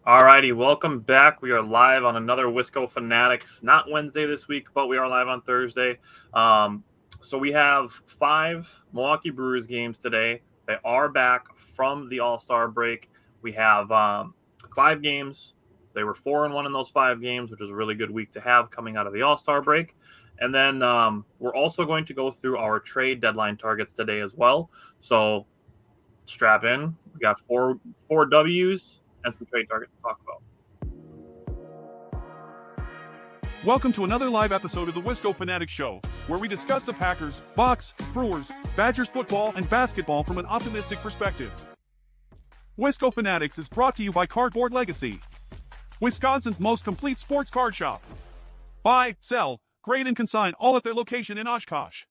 Alrighty, welcome back. We are live on another Wisco Fanatics. Not Wednesday this week, but we are live on Thursday. So we have 5 Milwaukee Brewers games today. They are back from the All-Star break. We have 5 games. They were 4-1 in those 5 games, which is a really good week to have coming out of the All-Star break. And then we're also going to go through our trade deadline targets today as well. So strap in. We got four W's and some trade targets to talk about. Welcome to another live episode of the Wisco Fanatics Show, where we discuss the Packers, Bucks, Brewers, Badgers football, and basketball from an optimistic perspective. Wisco Fanatics is brought to you by Cardboard Legacy, Wisconsin's most complete sports card shop. Buy, sell, grade, and consign all at their location in Oshkosh.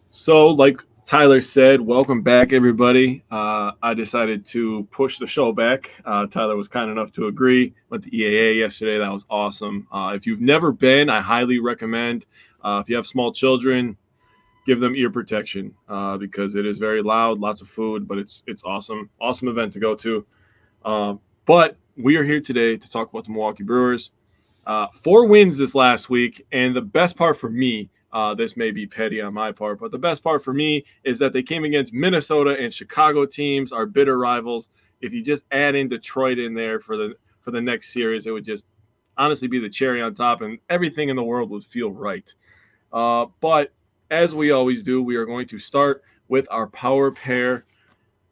So, like Tyler said, welcome back, everybody. I decided to push the show back. Tyler was kind enough to agree. Went to EAA yesterday. That was awesome. If you've never been, I highly recommend. If you have small children, give them ear protection because it is very loud, lots of food, but it's awesome. Awesome event to go to. But we are here today to talk about the Milwaukee Brewers. 4 wins this last week, and the best part for me, this may be petty on my part, but the best part for me is that they came against Minnesota and Chicago teams, our bitter rivals. If you just add in Detroit in there for the next series, it would just honestly be the cherry on top, and everything in the world would feel right. But as we always do, we are going to start with our power pair.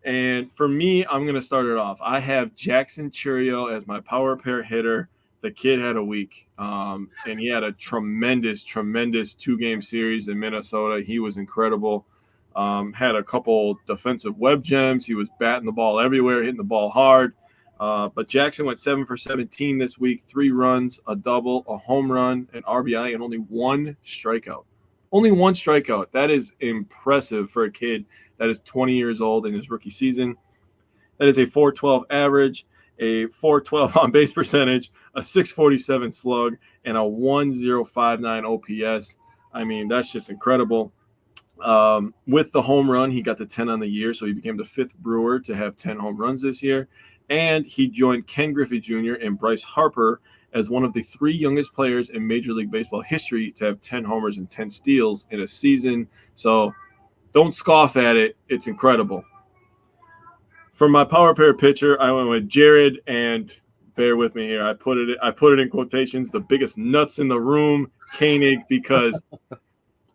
And for me, I'm going to start it off. I have Jackson Chourio as my power pair hitter. The kid had a week, and he had a tremendous 2-game series in Minnesota. He was incredible. Had a couple defensive web gems. He was batting the ball everywhere, hitting the ball hard. But Jackson went 7 for 17 this week, 3 runs, a double, a home run, an RBI, and only 1 strikeout. Only 1 strikeout. That is impressive for a kid that is 20 years old in his rookie season. That is a 4.12 average, a 4.12 on base percentage, a 6.47 slug, and a 1.059 OPS. I mean, that's just incredible. With the home run, he got to 10 on the year, so he became the 5th Brewer to have 10 home runs this year. And he joined Ken Griffey Jr. and Bryce Harper as one of the 3 youngest players in Major League Baseball history to have 10 homers and 10 steals in a season. So don't scoff at it. It's incredible. For my power pair pitcher, I went with Jared, and bear with me here. I put it in quotations, the biggest nuts in the room, Koenig, because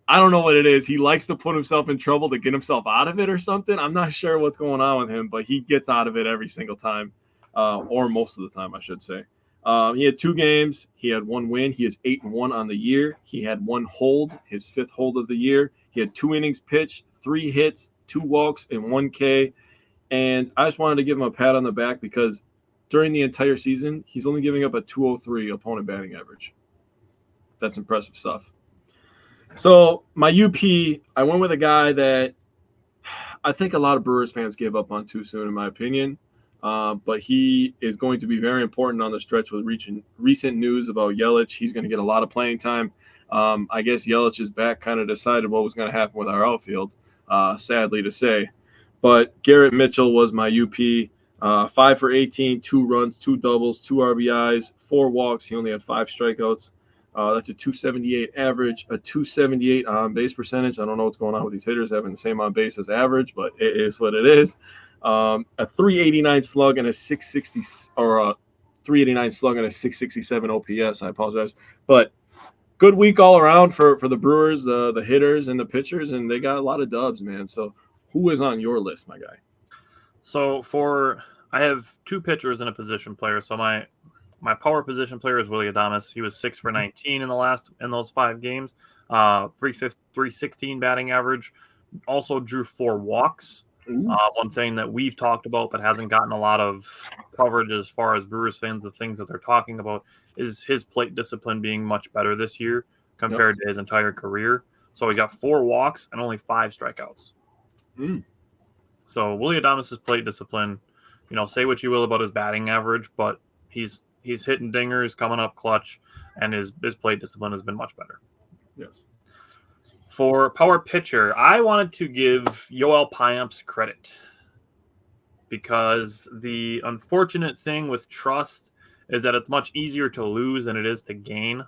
I don't know what it is. He likes to put himself in trouble to get himself out of it or something. I'm not sure what's going on with him, but he gets out of it every single time, or most of the time, I should say. He had 2 games. He had 1 win. He is 8-1 on the year. He had 1 hold, his 5th hold of the year. He had 2 innings pitched, 3 hits, 2 walks, and 1 K. And I just wanted to give him a pat on the back because during the entire season, he's only giving up a 203 opponent batting average. That's impressive stuff. So my UP, I went with a guy that I think a lot of Brewers fans gave up on too soon, in my opinion. But he is going to be very important on the stretch with recent news about Yelich. He's going to get a lot of playing time. I guess Yelich's back kind of decided what was going to happen with our outfield, sadly to say. But Garrett Mitchell was my UP. 5 for 18, 2 runs, 2 doubles, 2 RBIs, 4 walks. He only had 5 strikeouts. That's a 278 average, a 278 on base percentage. I don't know what's going on with these hitters having the same on base as average, but it is what it is. A 389 slug and a 660 or a 389 slug and a 667 OPS. I apologize, but good week all around for the Brewers, the hitters and the pitchers, and they got a lot of dubs, man. So who is on your list, my guy? So I have 2 pitchers and a position player. So my power position player is Willy Adames. He was 6 for 19 in those 5 games. 316 batting average. Also drew 4 walks. One thing that we've talked about but hasn't gotten a lot of coverage as far as Brewers fans, the things that they're talking about, is his plate discipline being much better this year compared to his entire career. So he got 4 walks and only 5 strikeouts. So Willy Adames' plate discipline, say what you will about his batting average, but he's hitting dingers, coming up clutch, and his plate discipline has been much better. Yes. For power pitcher, I wanted to give Yoel Payamps credit. because the unfortunate thing with trust is that it's much easier to lose than it is to gain.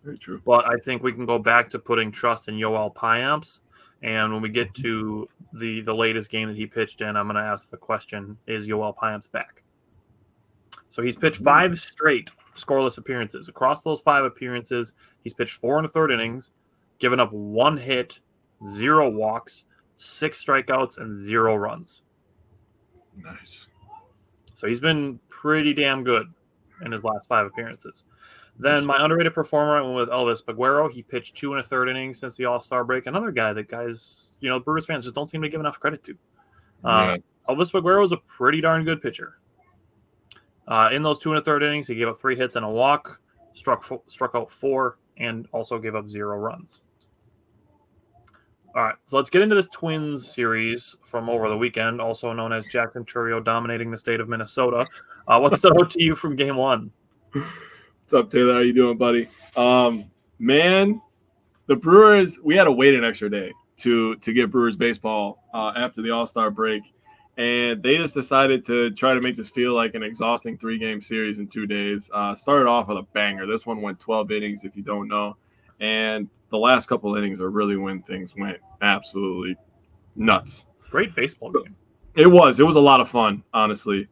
Very true. But I think we can go back to putting trust in Yoel Payamps. And when we get to the latest game that he pitched in, I'm going to ask the question, is Yoel Payamps back? So he's pitched 5 straight scoreless appearances. Across those 5 appearances, he's pitched 4 1/3 innings, given up 1 hit, 0 walks, 6 strikeouts, and 0 runs. Nice. So he's been pretty damn good in his last 5 appearances. Then my underrated performer, I went with Elvis Paguero. He pitched 2 1/3 innings since the All-Star break. Another guy that Brewers fans just don't seem to give enough credit to. Elvis Paguero is a pretty darn good pitcher. In those 2 1/3 innings, he gave up 3 hits and a walk, struck out 4, and also gave up 0 runs. All right, so let's get into this Twins series from over the weekend, also known as Jackson Chourio dominating the state of Minnesota. What stood out to you from Game 1? What's up, Taylor? How you doing, buddy? Man, the Brewers, we had to wait an extra day to get Brewers baseball after the All-Star break, and they just decided to try to make this feel like an exhausting 3-game series in 2 days. Started off with a banger. This one went 12 innings, if you don't know, and the last couple innings are really when things went absolutely nuts. Great baseball game. It was a lot of fun, honestly.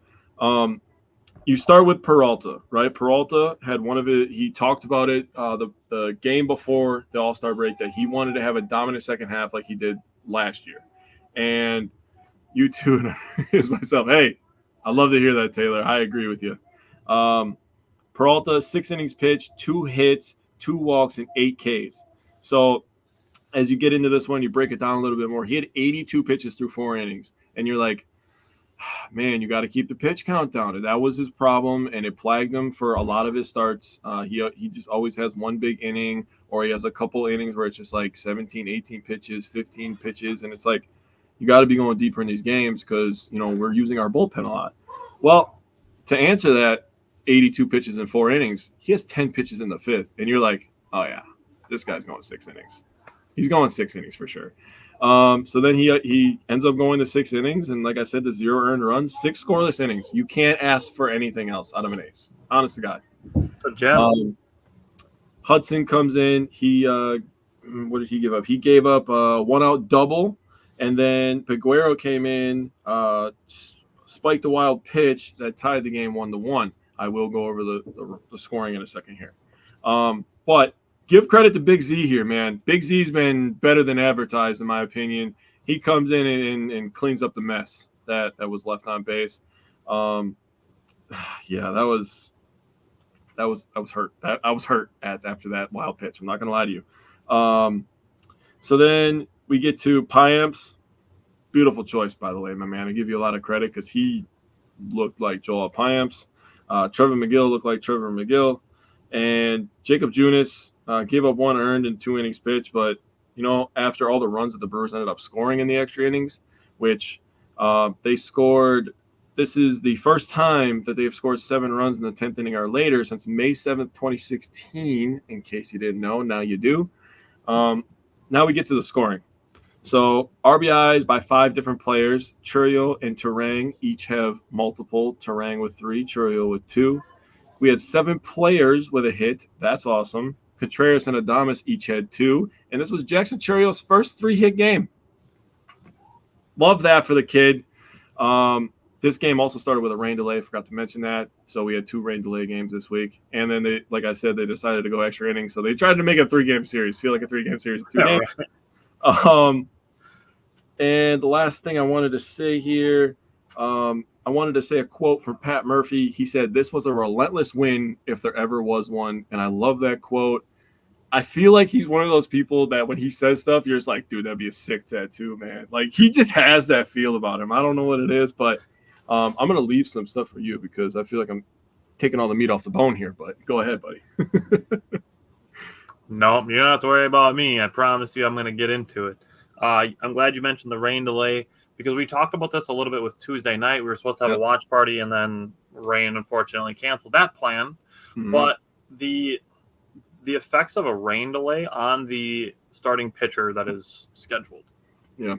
You start with Peralta, right? Peralta had one of it. He talked about it the game before the All-Star break that he wanted to have a dominant second half like he did last year. And you two, and here's myself. Hey, I love to hear that, Taylor. I agree with you. Peralta, 6 innings pitched, 2 hits, 2 walks, and 8 Ks. So as you get into this one, you break it down a little bit more. He had 82 pitches through 4 innings. And you're like, man, you got to keep the pitch count down. And that was his problem, and it plagued him for a lot of his starts. He just always has one big inning, or he has a couple innings where it's just like 17, 18 pitches, 15 pitches. And it's like, you got to be going deeper in these games because, we're using our bullpen a lot. Well, to answer that, 82 pitches in 4 innings, he has 10 pitches in the 5th. And you're like, oh, yeah, this guy's going 6 innings. He's going 6 innings for sure. So then he ends up going to 6 innings, and like I said, the 0 earned runs, 6 scoreless innings. You can't ask for anything else out of an ace. Honest to God. A gem. Hudson comes in. He what did he give up? He gave up a 1-out double, and then Paguero came in, spiked a wild pitch that tied the game 1-1. I will go over the scoring in a second here. But give credit to Big Z here, man. Big Z's been better than advertised, in my opinion. He comes in and cleans up the mess that was left on base. Yeah, that was hurt. I was hurt after that wild pitch. I'm not gonna lie to you. So then we get to Payamps. Beautiful choice, by the way, my man. I give you a lot of credit because he looked like Joel Payamps. Trevor McGill looked like Trevor McGill, and Jacob Junis gave up 1 earned in 2 innings pitched, but after all the runs that the Brewers ended up scoring in the extra innings, which they scored. This is the first time that they've scored 7 runs in the 10th inning or later since May 7th, 2016. In case you didn't know, now you do. Now we get to the scoring. So RBIs by 5 different players. Chourio and Turang each have multiple. Turang with 3, Chourio with 2. We had 7 players with a hit. That's awesome. Contreras and Adames each had 2. And this was Jackson Chourio's first 3-hit game. Love that for the kid. This game also started with a rain delay. Forgot to mention that. So we had 2 rain delay games this week. And then they, like I said, they decided to go extra innings. So they tried to make a 3-game series. Feel like a 3-game series in 2 games. Right. And the last thing I wanted to say here, I wanted to say a quote from Pat Murphy. He said, "This was a relentless win if there ever was one." And I love that quote. I feel like he's one of those people that when he says stuff, you're just like, dude, that'd be a sick tattoo, man. Like, he just has that feel about him. I don't know what it is, but I'm going to leave some stuff for you because I feel like I'm taking all the meat off the bone here. But go ahead, buddy. No, you don't have to worry about me. I promise you I'm going to get into it. I'm glad you mentioned the rain delay because we talked about this a little bit with Tuesday night. We were supposed to have a watch party, and then rain unfortunately canceled that plan. Mm-hmm. But the effects of a rain delay on the starting pitcher that is scheduled. Yeah.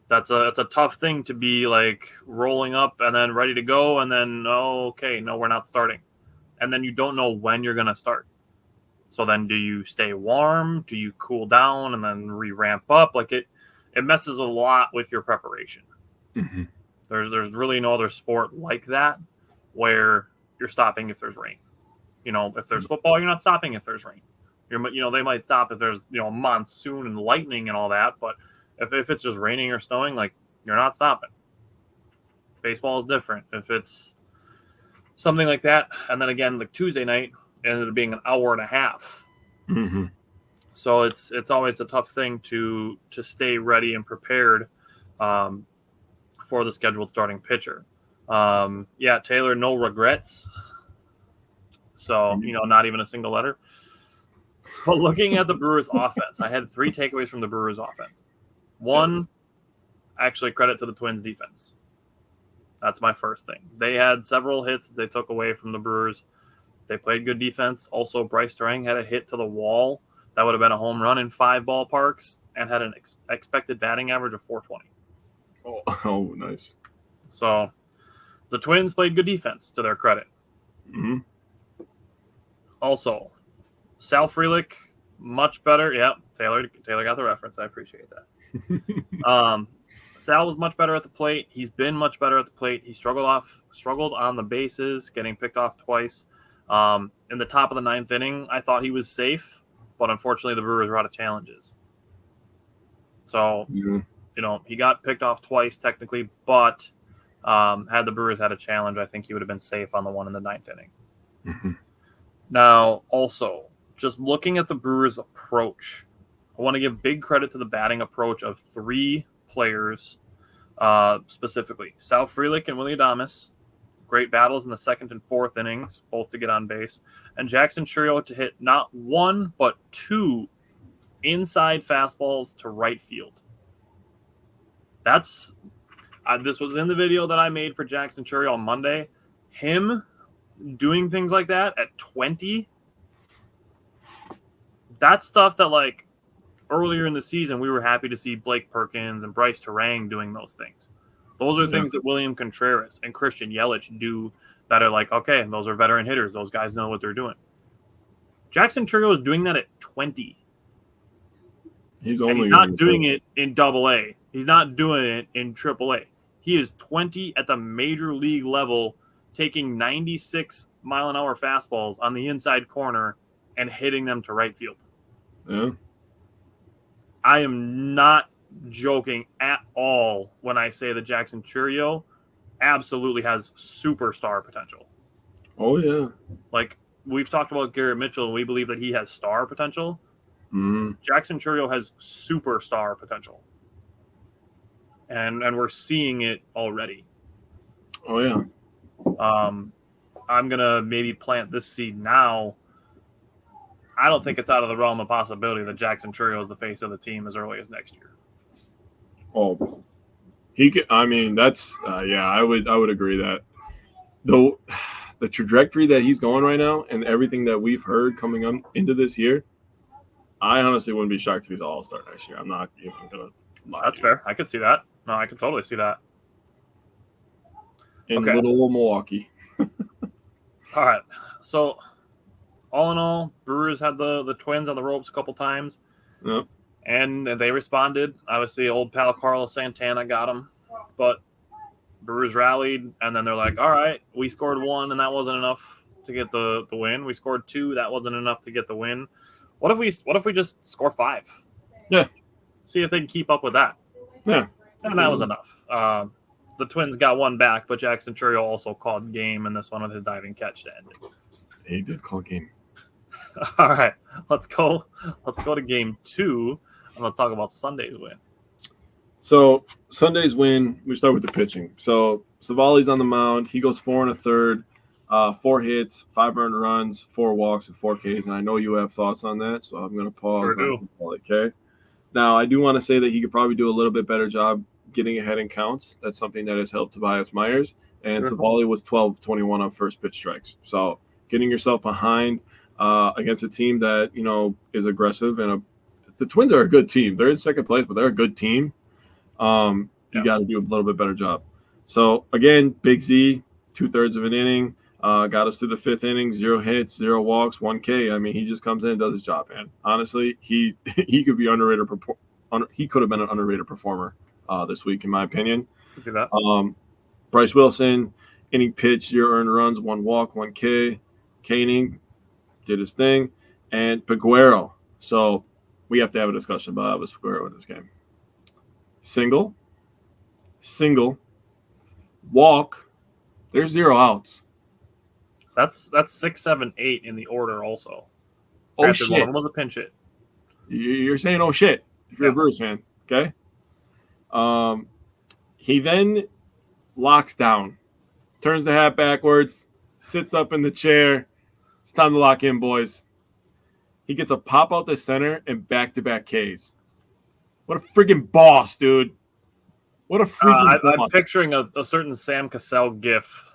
That's a tough thing to be like rolling up and then ready to go, and then okay, no, we're not starting, and then you don't know when you're gonna start. So then, do you stay warm? Do you cool down and then re-ramp up? Like it messes a lot with your preparation. Mm-hmm. There's really no other sport like that where you're stopping if there's rain. If there's football, you're not stopping if there's rain. They might stop if there's monsoon and lightning and all that, but if it's just raining or snowing, like you're not stopping. Baseball is different. If it's something like that, and then again, like Tuesday night ended up being an hour and a half. Mm-hmm. So it's always a tough thing to stay ready and prepared for the scheduled starting pitcher. Taylor, no regrets. So, not even a single letter. But looking at the Brewers' offense, I had 3 takeaways from the Brewers' offense. One, actually credit to the Twins' defense. That's my first thing. They had several hits that they took away from the Brewers. They played good defense. Also, Bryce Durang had a hit to the wall that would have been a home run in 5 ballparks and had an expected batting average of 420. Oh, nice. So the Twins played good defense, to their credit. Mm-hmm. Also, Sal Frelick, much better. Yep, Taylor got the reference. I appreciate that. Sal was much better at the plate. He's been much better at the plate. He struggled on the bases, getting picked off twice. In the top of the 9th inning, I thought he was safe, but unfortunately the Brewers were out of challenges. So, he got picked off twice technically, but had the Brewers had a challenge, I think he would have been safe on the one in the 9th inning. Mm-hmm. Now, also, just looking at the Brewers' approach, I want to give big credit to the batting approach of 3 players specifically. Sal Frelick and Willie Adames, great battles in the 2nd and 4th innings, both to get on base. And Jackson Chourio to hit not 1, but 2 inside fastballs to right field. This was in the video that I made for Jackson Chourio on Monday. Him doing things like that at 20, that's stuff that, like, earlier in the season, we were happy to see Blake Perkins and Bryce Durang doing those things. Those are things that William Contreras and Christian Yelich do that are like, okay, those are veteran hitters. Those guys know what they're doing. Jackson Chourio is doing that at 20. He's not doing it in AA. He's not doing it in AAA. He is 20 at the major league level, taking 96-mile-an-hour fastballs on the inside corner and hitting them to right field. Yeah. I am not joking at all when I say that Jackson Chourio absolutely has superstar potential. Oh, yeah. Like, we've talked about Garrett Mitchell, and we believe that he has star potential. Mm-hmm. Jackson Chourio has superstar potential. And we're seeing it already. Oh, yeah. I'm going to maybe plant this seed now. I don't think it's out of the realm of possibility that Jackson Chourio is the face of the team as early as next year. Oh, he could. I mean, that's I would agree that though the trajectory that he's going right now and everything that we've heard coming up into this year, I honestly wouldn't be shocked if he's an all-star next year. I'm not even gonna lie. That's fair. I could see that. No, I could totally see that. In little old Milwaukee. All right. So, all in all, Brewers had the Twins on the ropes a couple times. Yep. And they responded. Obviously, old pal Carlos Santana got them. But Brewers rallied, and then they're like, all right, we scored 1, and that wasn't enough to get the win. We scored 2, that wasn't enough to get the win. What if we just score 5? Yeah. See if they can keep up with that. Yeah. And that was enough. The Twins got 1 back, but Jackson Chourio also called game in this one with his diving catch to end it. He did call game. All right, let's go to game 2, and let's talk about Sunday's win. So Sunday's win, we start with the pitching. So Savali's on the mound. He goes 4 1/3, 4 hits, 5 earned runs, 4 walks, and 4 Ks. And I know you have thoughts on that, so I'm going to pause. Sure on Savali, okay. Now I do want to say that he could probably do a little bit better job getting ahead in counts. That's something that has helped Tobias Myers. And Sure. Savali was 12-21 on first pitch strikes. So getting yourself behind against a team that is aggressive, and the Twins are a good team. They're in second place, but they're a good team. you got to do a little bit better job. So, again, Big Z, 2/3 of an inning, got us through the 5th inning, 0 hits, 0 walks, 1 K. I mean, he just comes in and does his job, man. Honestly, he could be underrated. He could have been an underrated performer this week, in my opinion. Do that. Bryce Wilson, inning pitch, 0 earned runs, 1 walk, 1 K. Koenig did his thing. And Peguero. So we have to have a discussion about Elvis Peguero in this game. Single, walk. There's 0 outs. That's 6, 7, 8 in the order also. Oh, shit. One of them was a pinch hit. You're saying, oh, shit, if you're a Brewers fan. Okay? He then locks down, turns the hat backwards, sits up in the chair. It's time to lock in, boys. He gets a pop out the center and back-to-back Ks. What a freaking boss, dude. What a freaking boss. I'm picturing a certain Sam Cassell gif.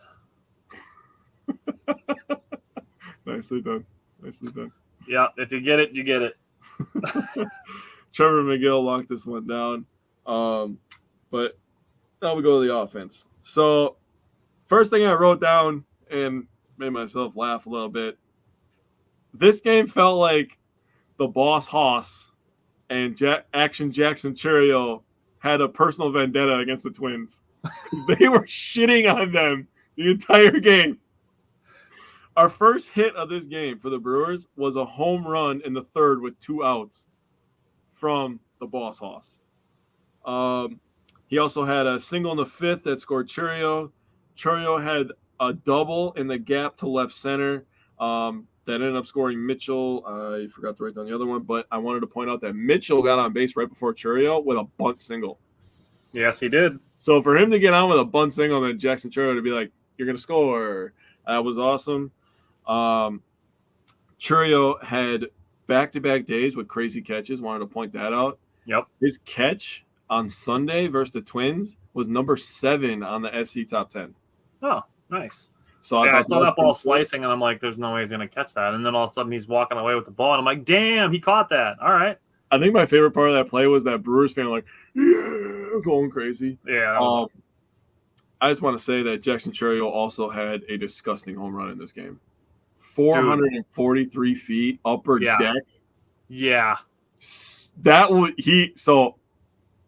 Nicely done. Yeah, if you get it, you get it. Trevor McGill locked this one down. But now we go to the offense. So, first thing I wrote down and made myself laugh a little bit. This game felt like the boss Hoss and Action Jackson Churio had a personal vendetta against the Twins. Because they were shitting on them the entire game. Our first hit of this game for the Brewers was a home run in the 3rd with 2 outs from the boss Hoss. He also had a single in the 5th that scored Churio. Churio had a double in the gap to left center that ended up scoring Mitchell. I forgot to write down the other one, but I wanted to point out that Mitchell got on base right before Churio with a bunt single. Yes, he did. So for him to get on with a bunt single and then Jackson Churio to be like, you're going to score, that was awesome. Churio had back-to-back days with crazy catches. Wanted to point that out. Yep. His catch on Sunday versus the Twins was number 7 on the SC top 10. Oh, nice. So I saw that ball slicing, and I'm like, there's no way he's going to catch that. And then all of a sudden he's walking away with the ball, and I'm like, damn, he caught that. All right. I think my favorite part of that play was that Brewers fan like, yeah, going crazy. Yeah, that was awesome. I just want to say that Jackson Churio also had a disgusting home run in this game. 443 feet, upper deck. Yeah. That would so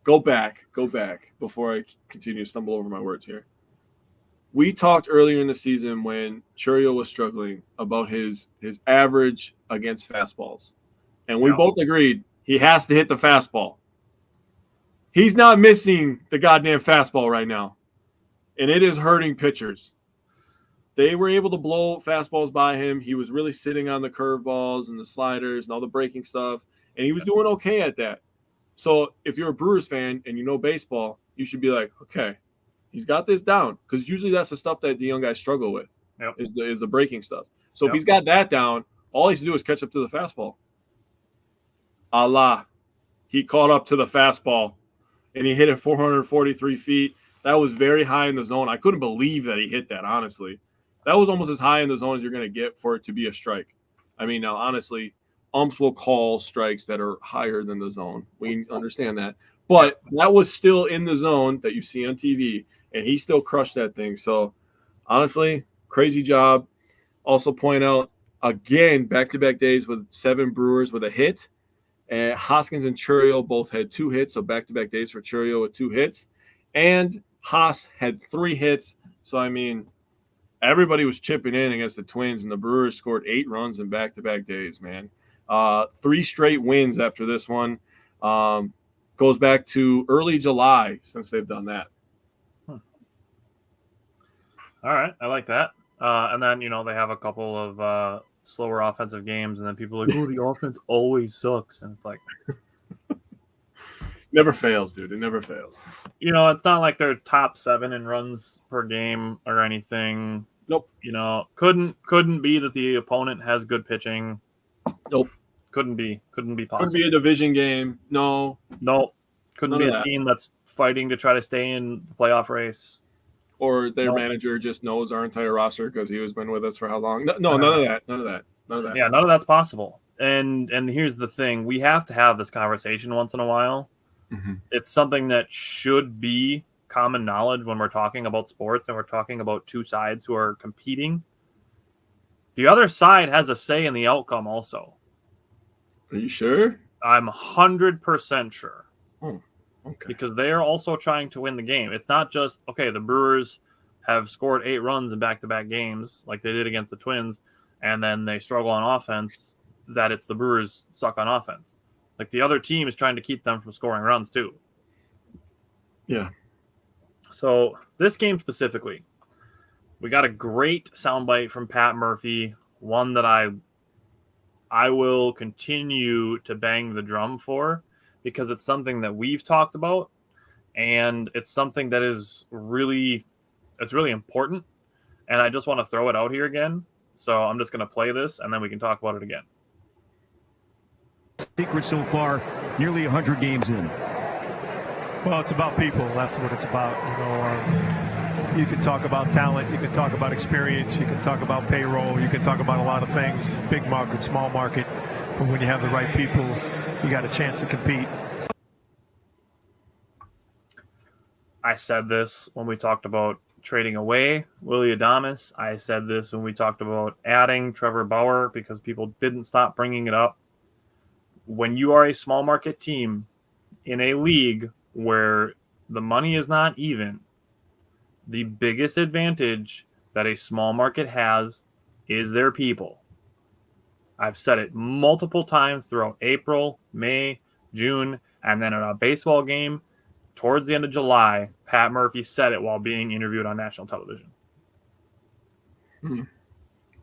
go back before I continue to stumble over my words here. We talked earlier in the season when Churio was struggling about his average against fastballs. And we both agreed he has to hit the fastball. He's not missing the goddamn fastball right now. And it is hurting pitchers. They were able to blow fastballs by him. He was really sitting on the curveballs and the sliders and all the breaking stuff. And he was doing okay at that. So if you're a Brewers fan and you know baseball, you should be like, okay, he's got this down. Because usually that's the stuff that the young guys struggle with, is the breaking stuff. So if he's got that down, all he has to do is catch up to the fastball. He caught up to the fastball, and he hit it 443 feet. That was very high in the zone. I couldn't believe that he hit that, honestly. That was almost as high in the zone as you're going to get for it to be a strike. I mean, now, honestly, umps will call strikes that are higher than the zone. We understand that. But that was still in the zone that you see on TV, and he still crushed that thing. So, honestly, crazy job. Also point out, again, back-to-back days with 7 Brewers with a hit. And Hoskins and Churio both had 2 hits, so back-to-back days for Churio with 2 hits. And Haas had 3 hits. So, I mean, everybody was chipping in against the Twins, and the Brewers scored 8 runs in back-to-back days, man. 3 straight wins after this one. Goes back to early July since they've done that. All right, I like that. And then, they have a couple of slower offensive games, and then people are like, oh, the offense always sucks. And it's like... Never fails, dude. It never fails. It's not like they're top 7 in runs per game or anything. Nope. Couldn't be that the opponent has good pitching. Nope. Couldn't be possible. Couldn't be a division game. No. Nope. Couldn't be a team that's fighting to try to stay in the playoff race. Or their manager just knows our entire roster because he has been with us for how long? No, none of that. None of that. Yeah, none of that's possible. And here's the thing. We have to have this conversation once in a while. It's something that should be common knowledge when we're talking about sports and we're talking about two sides who are competing. The other side has a say in the outcome also. Are you sure? I'm 100% sure. Oh, okay. Because they are also trying to win the game. It's not just, okay, the Brewers have scored 8 runs in back-to-back games like they did against the Twins, and then they struggle on offense, that it's the Brewers suck on offense. Like, the other team is trying to keep them from scoring runs, too. Yeah. So, this game specifically, we got a great soundbite from Pat Murphy, one that I will continue to bang the drum for because it's something that we've talked about, and it's something that is really important, and I just want to throw it out here again. So I'm just going to play this, and then we can talk about it again. Secret so far, nearly 100 games in. Well, it's about people. That's what it's about. You can talk about talent. You can talk about experience. You can talk about payroll. You can talk about a lot of things. Big market, small market. But when you have the right people, you got a chance to compete. I said this when we talked about trading away Willy Adames. I said this when we talked about adding Trevor Bauer because people didn't stop bringing it up. When you are a small market team in a league where the money is not even, the biggest advantage that a small market has is their people. I've said it multiple times throughout April, May, June, and then at a baseball game towards the end of July, Pat Murphy said it while being interviewed on national television.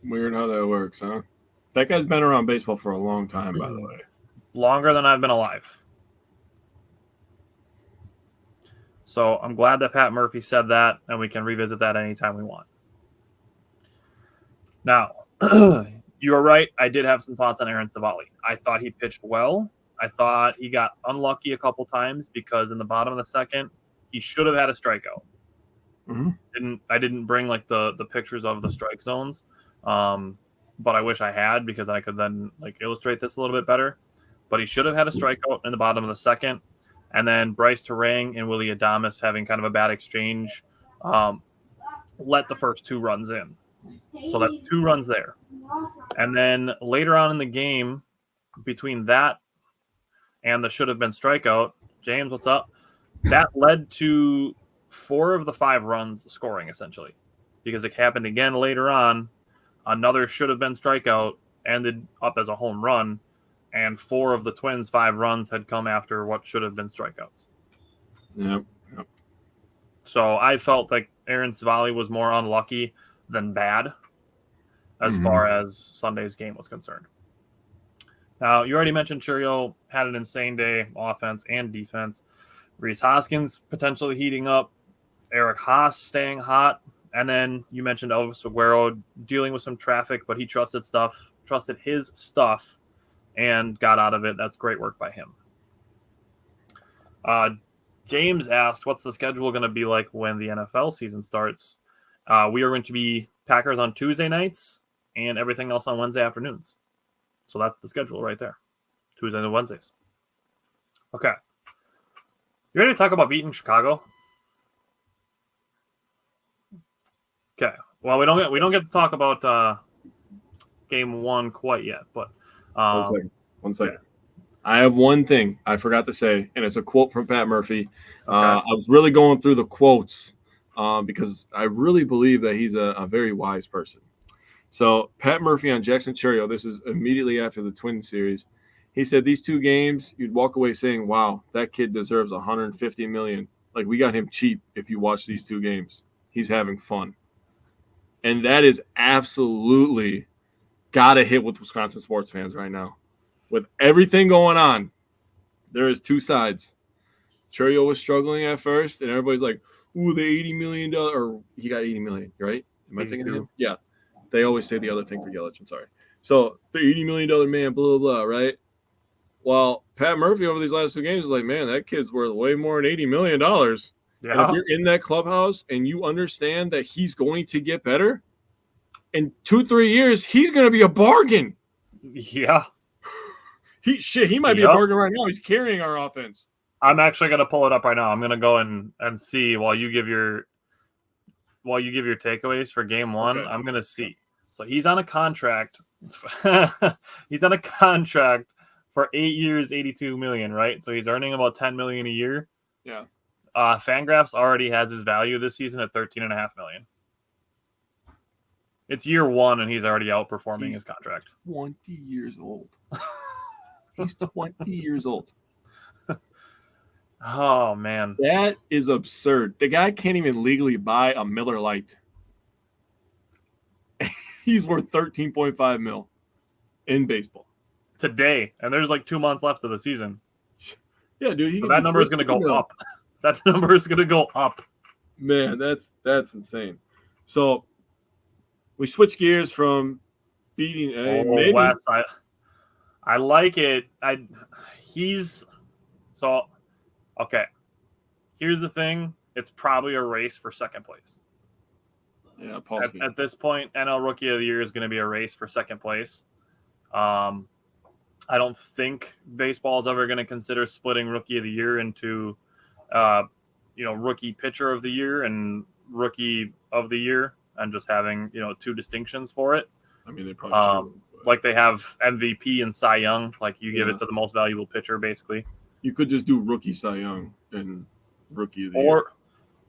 Weird how that works, huh? That guy's been around baseball for a long time, by the way. Longer than I've been alive. So I'm glad that Pat Murphy said that, and we can revisit that anytime we want. Now, you are right. I did have some thoughts on Aaron Savali. I thought he pitched well. I thought he got unlucky a couple times because in the bottom of the second, he should have had a strikeout. I didn't bring like the pictures of the strike zones, but I wish I had because I could then like illustrate this a little bit better. But he should have had a strikeout in the bottom of the second. And then Bryce Terang and Willy Adames having kind of a bad exchange let the first 2 runs in. So that's 2 runs there. And then later on in the game, between that and the should have been strikeout, James, what's up? That led to 4 of the 5 runs scoring, essentially. Because it happened again later on. Another should have been strikeout ended up as a home run. And 4 of the Twins' 5 runs had come after what should have been strikeouts. Yep. So I felt like Aaron Savali was more unlucky than bad as far as Sunday's game was concerned. Now, you already mentioned Churio had an insane day, offense and defense. Rhys Hoskins potentially heating up. Eric Haas staying hot. And then you mentioned Elvis Aguero dealing with some traffic, but he trusted his stuff and got out of it. That's great work by him. James asked, what's the schedule going to be like when the NFL season starts? We are going to be Packers on Tuesday nights and everything else on Wednesday afternoons. So that's the schedule right there. Tuesdays and Wednesdays. Okay. You ready to talk about beating Chicago? Okay. Well, we don't get to talk about game 1 quite yet, but One second. I have one thing I forgot to say, and it's a quote from Pat Murphy. Okay. I was really going through the quotes because I really believe that he's a very wise person. So Pat Murphy on Jackson Churio, this is immediately after the Twin series. He said these 2 games, you'd walk away saying, wow, that kid deserves $150 million. Like, we got him cheap if you watch these 2 games. He's having fun. And that is absolutely got to hit with Wisconsin sports fans right now. With everything going on, there is 2 sides. Churio was struggling at first, and everybody's like, ooh, the $80 million, or he got $80 million, right? Am I thinking of him? Yeah. They always say the other thing for Yelich. I'm sorry. So the $80 million man, blah, blah, blah, right? Well, Pat Murphy over these last 2 games is like, man, that kid's worth way more than $80 million. yeah. And if you're in that clubhouse and you understand that he's going to get better, in 2-3 years, he's going to be a bargain. Yeah. He might be a bargain right now. He's carrying our offense. I'm actually gonna pull it up right now. I'm gonna go and see while you give your takeaways for game one. Okay. I'm gonna see. So he's on a contract. He's on a contract for 8 years, 82 million, right? So he's earning about 10 million a year. Yeah. Fangraphs already has his value this season at 13.5 million. It's year one, and he's already outperforming his contract. 20 years old. He's 20 years old. Oh man, That is absurd. The guy can't even legally buy a Miller Lite. He's worth 13.5 mil in baseball today, and there's like 2 months left of the season. Yeah, dude. So that number is going to go up. That number is going to go up. Man, that's insane. So we switch gears from beating. Maybe. Wes, I like it. Okay. Here's the thing. It's probably a race for second place. Yeah, at this point, NL Rookie of the Year is going to be a race for second place. I don't think baseball is ever going to consider splitting Rookie of the Year into, Rookie Pitcher of the Year and Rookie of the Year, and just having two distinctions for it. I mean, they probably like they have MVP and Cy Young. Like you give it to the most valuable pitcher, basically. You could just do Rookie Cy Young and Rookie of the Year,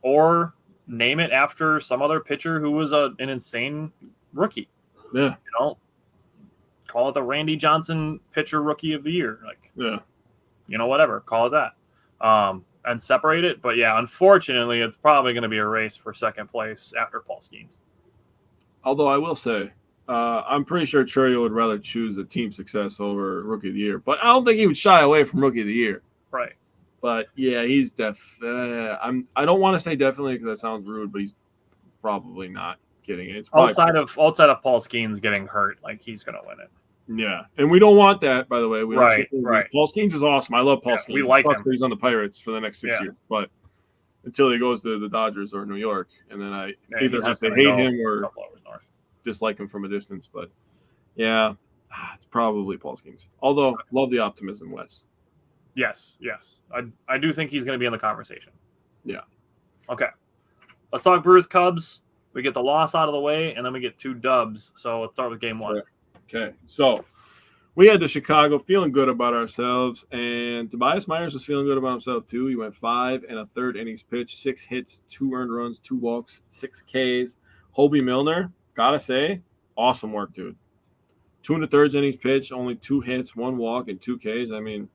or name it after some other pitcher who was an insane rookie. Yeah. Call it the Randy Johnson Pitcher Rookie of the Year. Whatever. Call it that. And separate it. But yeah, unfortunately, it's probably going to be a race for second place after Paul Skeens. Although I will say, I'm pretty sure Churio would rather choose a team success over Rookie of the Year. But I don't think he would shy away from Rookie of the Year. Right. But yeah, he's I don't want to say definitely because that sounds rude, but he's probably not getting it. It's outside of Paul Skeens getting hurt, like he's gonna win it. Yeah, and we don't want that, by the way. Right. Paul Skeens is awesome. I love Paul Skeens. We like him. He's on the Pirates for the next 6 years, but until he goes to the Dodgers or New York, and then I either have to hate him or dislike him from a distance. But yeah, it's probably Paul Skeens. Although, love the optimism, Wes. Yes. I do think he's going to be in the conversation. Yeah. Okay. Let's talk Brewers Cubs. We get the loss out of the way, and then we get 2 dubs. So let's start with game 1. Okay. So we had to Chicago feeling good about ourselves, and Tobias Myers was feeling good about himself too. He went 5 1/3 innings pitched, 6 hits, 2 earned runs, 2 walks, 6 Ks. Hobie Milner, gotta say, awesome work, dude. 2 1/3 innings pitched, only 2 hits, 1 walk, and 2 Ks. I mean,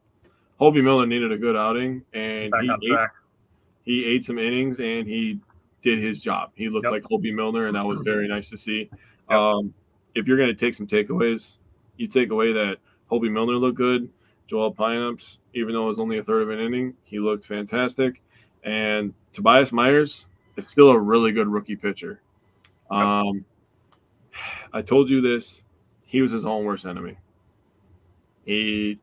Hobie Miller needed a good outing, and he ate some innings, and he did his job. He looked like Hobie Milner, and that was very nice to see. If you're going to take some takeaways, you take away that Hobie Milner looked good. Joel Payamps, even though it was only 1/3 of an inning, he looked fantastic. And Tobias Myers is still a really good rookie pitcher. I told you this. He was his own worst enemy. He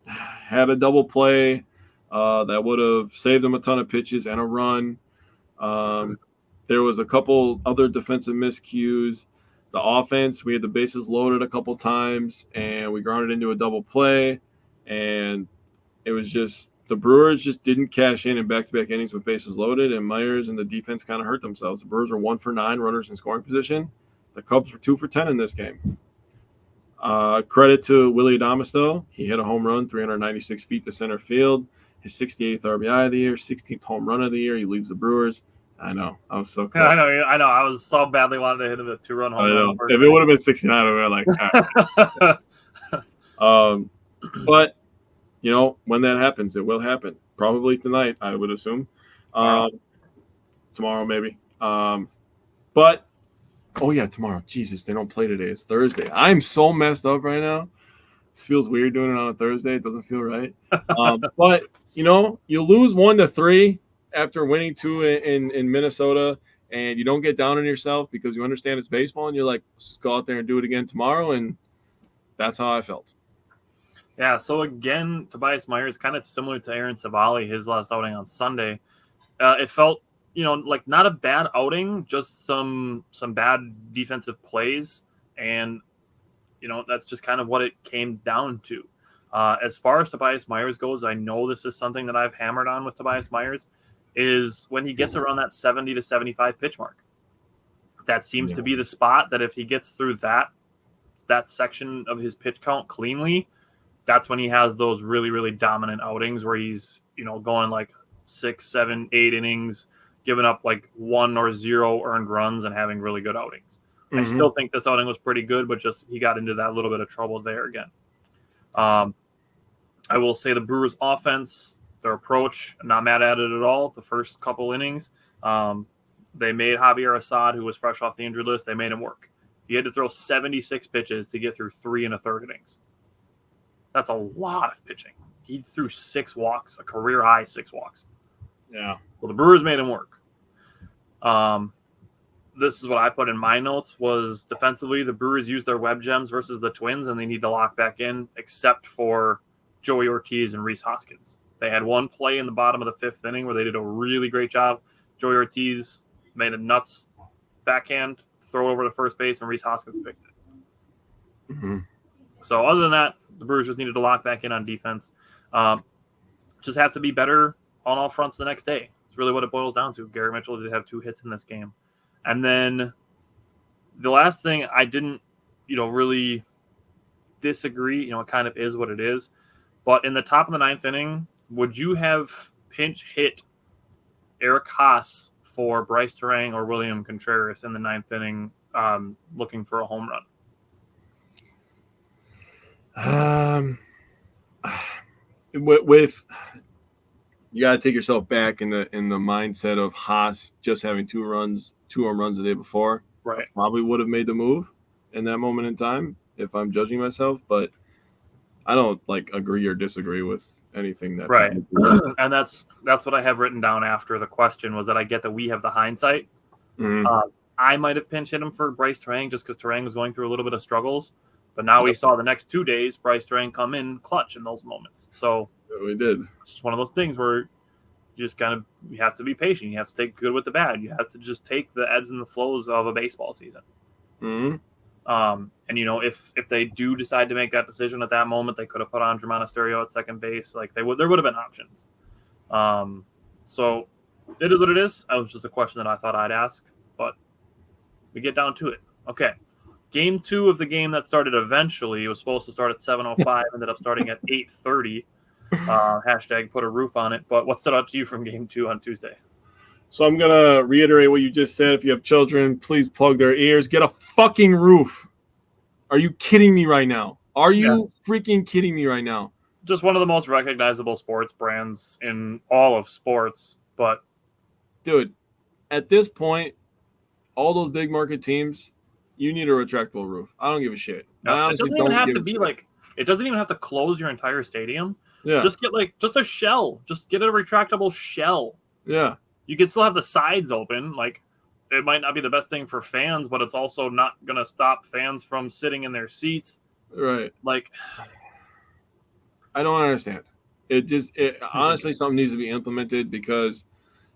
had a double play that would have saved him a ton of pitches and a run. There was a couple other defensive miscues. The offense, we had the bases loaded a couple times, and we grounded into a double play. And it was just the Brewers just didn't cash in back-to-back innings with bases loaded, and Myers and the defense kind of hurt themselves. The Brewers were 1 for 9 runners in scoring position. The Cubs were 2 for 10 in this game. Credit to Willie Adames, though. He hit a home run, 396 feet to center field. His 68th RBI of the year, 16th home run of the year. He leads the Brewers. I know. I was so close. Yeah, I know. I was so badly wanted to hit him a 2-run home run. If it would have been 69, I would have been like, all right. But, when that happens, it will happen. Probably tonight, I would assume. Tomorrow, maybe. But, oh, yeah, tomorrow. Jesus, they don't play today. It's Thursday. I'm so messed up right now. This feels weird doing it on a Thursday. It doesn't feel right. But, you lose 1-3 after winning 2 in Minnesota, and you don't get down on yourself because you understand it's baseball, and you're like, let's just go out there and do it again tomorrow, and that's how I felt. Yeah, so again, Tobias Myers, kind of similar to Aaron Savali, his last outing on Sunday. It felt, like not a bad outing, just some bad defensive plays, and, that's just kind of what it came down to. As far as Tobias Myers goes, I know this is something that I've hammered on with Tobias Myers, is when he gets around that 70 to 75 pitch mark. That seems to be the spot that if he gets through that section of his pitch count cleanly, that's when he has those really, really dominant outings where he's, going like 6, 7, 8 innings, giving up like 1 or 0 earned runs and having really good outings. Mm-hmm. I still think this outing was pretty good, but just he got into that little bit of trouble there again. I will say the Brewers' offense, their approach, not mad at it at all. The first couple innings, they made Javier Assad, who was fresh off the injured list, they made him work. He had to throw 76 pitches to get through 3 1/3 innings. That's a lot of pitching. He threw 6 walks, a career-high 6 walks. Yeah. So the Brewers made him work. This is what I put in my notes, was defensively, the Brewers used their web gems versus the Twins, and they need to lock back in, except for Joey Ortiz and Rhys Hoskins. They had one play in the bottom of the 5th inning where they did a really great job. Joey Ortiz made a nuts backhand, throw it over to first base, and Rhys Hoskins picked it. Mm-hmm. So other than that, the Brewers just needed to lock back in on defense. Just have to be better on all fronts the next day. It's really what it boils down to. Garrett Mitchell did have 2 hits in this game. And then the last thing, I didn't, really disagree. It kind of is what it is. But in the top of the 9th inning, would you have pinch hit Eric Haas for Bryce Terang or William Contreras in the 9th inning looking for a home run? With you got to take yourself back in the mindset of Haas just having 2 home runs the day before. Right. Probably would have made the move in that moment in time if I'm judging myself, but I don't agree or disagree with anything that. Right. And that's what I have written down after the question, was that I get that we have the hindsight. Mm-hmm. I might have pinch hit him for Bryce Terang just because Terang was going through a little bit of struggles. But now we saw the next 2 days, Bryce Terang come in clutch in those moments. So yeah, we did. It's just one of those things where you just you have to be patient. You have to take good with the bad. You have to just take the ebbs and the flows of a baseball season. Mm-hmm. And if they do decide to make that decision at that moment, they could have put on Germán Estéreo at second base. There would have been options. So it is what it is. That was just a question that I thought I'd ask, but we get down to it. Okay. Game 2 of the game that started eventually, it was supposed to start at 7:05, ended up starting at 8:30. Hashtag put a roof on it. But what stood out to you from Game 2 on Tuesday? So I'm going to reiterate what you just said. If you have children, please plug their ears. Get a fucking roof. Are you kidding me right now? Are you freaking kidding me right now? Just one of the most recognizable sports brands in all of sports. But, dude, at this point, all those big market teams, you need a retractable roof. I don't give a shit. No, it doesn't even have to be it doesn't even have to close your entire stadium. Yeah. Just get just a shell. Just get a retractable shell. Yeah. You can still have the sides open. It might not be the best thing for fans, but it's also not going to stop fans from sitting in their seats. Right. I don't understand. Honestly, something needs to be implemented, because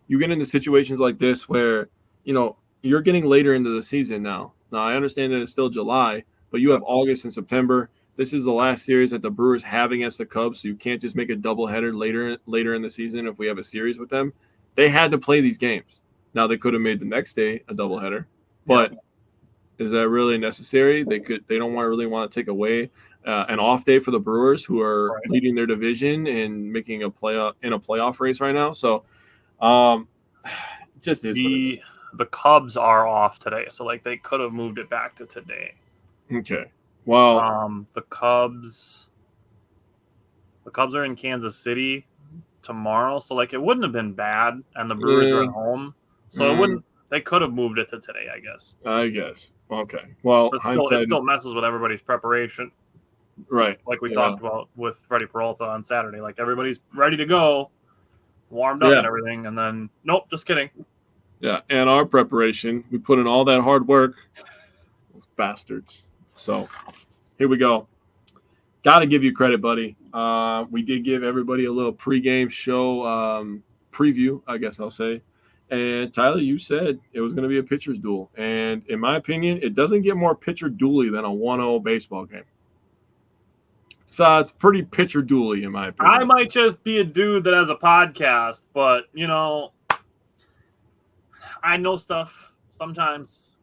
you get into situations like this where, you're getting later into the season now. Now, I understand that it's still July, but you have August and September. This is the last series that the Brewers have against the Cubs, so you can't just make a doubleheader later in the season if we have a series with them. They had to play these games. Now, they could have made the next day a doubleheader, but is that really necessary? They don't really want to take away an off day for the Brewers, who are leading their division and making a playoff race right now. So, just is. The Cubs are off today, so they could have moved it back to today. Okay. Well, the Cubs are in Kansas City tomorrow, so it wouldn't have been bad, and the Brewers are at home, so it wouldn't. They could have moved it to today, I guess. Okay. Well, it still messes with everybody's preparation, right? Like we talked about with Freddie Peralta on Saturday. Everybody's ready to go, warmed up and everything, and then nope, just kidding. Yeah, and our preparation, we put in all that hard work. Those bastards. So, here we go. Got to give you credit, buddy. We did give everybody a little pregame show preview, I guess I'll say. And Tyler, you said it was going to be a pitcher's duel. And in my opinion, it doesn't get more pitcher duely than a 1-0 baseball game. So it's pretty pitcher dually in my opinion. I might just be a dude that has a podcast, but I know stuff sometimes.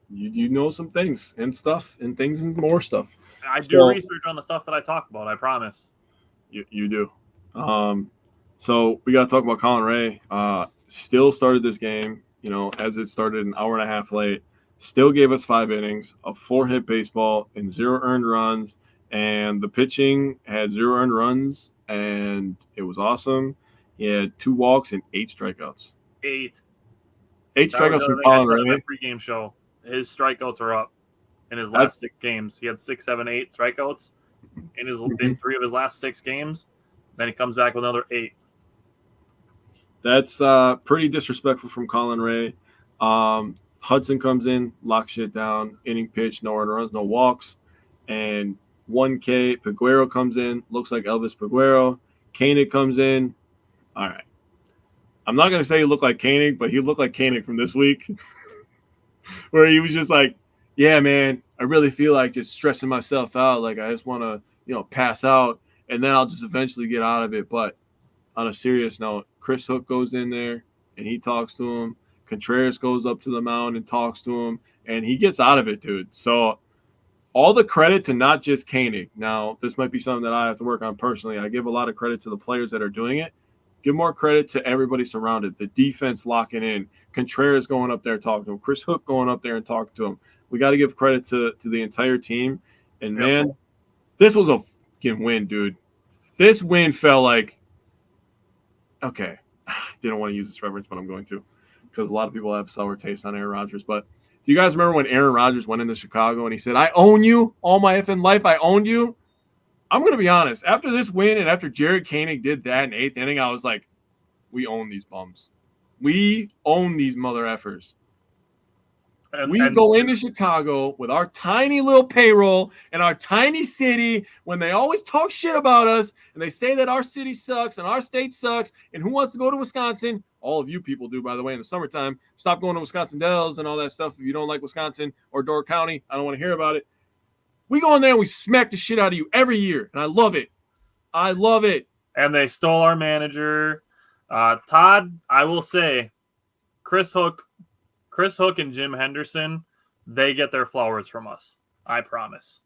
You know some things and stuff and things and more stuff. I do research on the stuff that I talk about. I promise. You do. So we got to talk about Colin Ray. Still started this game, as it started an hour and a half late. Still gave us 5 innings, a 4-hit baseball, and 0 earned runs. And the pitching had 0 earned runs, and it was awesome. He had 2 walks and 8 strikeouts. 8 strikeouts from Colin Ray. My pregame show. His strikeouts are up in his last 6 games. He had 6, 7, 8 strikeouts in 3 of his last 6 games. Then he comes back with another 8. That's pretty disrespectful from Colin Ray. Hudson comes in, locks shit down, inning pitch, no earned runs, no walks, and 1K. Peguero comes in, looks like Elvis Peguero. Koenig comes in. All right. I'm not going to say he looked like Koenig, but he looked like Koenig from this week where he was just like, yeah, man, I really feel like just stressing myself out. Like I just want to, pass out, and then I'll just eventually get out of it. But on a serious note, Chris Hook goes in there, and he talks to him. Contreras goes up to the mound and talks to him, and he gets out of it, dude. So all the credit to not just Koenig. Now, this might be something that I have to work on personally. I give a lot of credit to the players that are doing it. Give more credit to everybody surrounded. The defense locking in. Contreras going up there talking to him. Chris Hook going up there and talking to him. We got to give credit to the entire team. And, man, this was a fucking win, dude. This win felt like – okay. Didn't want to use this reference, but I'm going to, because a lot of people have sour taste on Aaron Rodgers. But do you guys remember when Aaron Rodgers went into Chicago and he said, I own you all my effing life. I owned you. I'm going to be honest. After this win and after Jared Koenig did that in 8th inning, I was like, we own these bums. We own these mother effers. We go into Chicago with our tiny little payroll and our tiny city when they always talk shit about us and they say that our city sucks and our state sucks and who wants to go to Wisconsin? All of you people do, by the way, in the summertime. Stop going to Wisconsin Dells and all that stuff. If you don't like Wisconsin or Door County, I don't want to hear about it. We go in there and we smack the shit out of you every year, and I love it. I love it. And they stole our manager. Todd, I will say, Chris Hook and Jim Henderson, they get their flowers from us. I promise.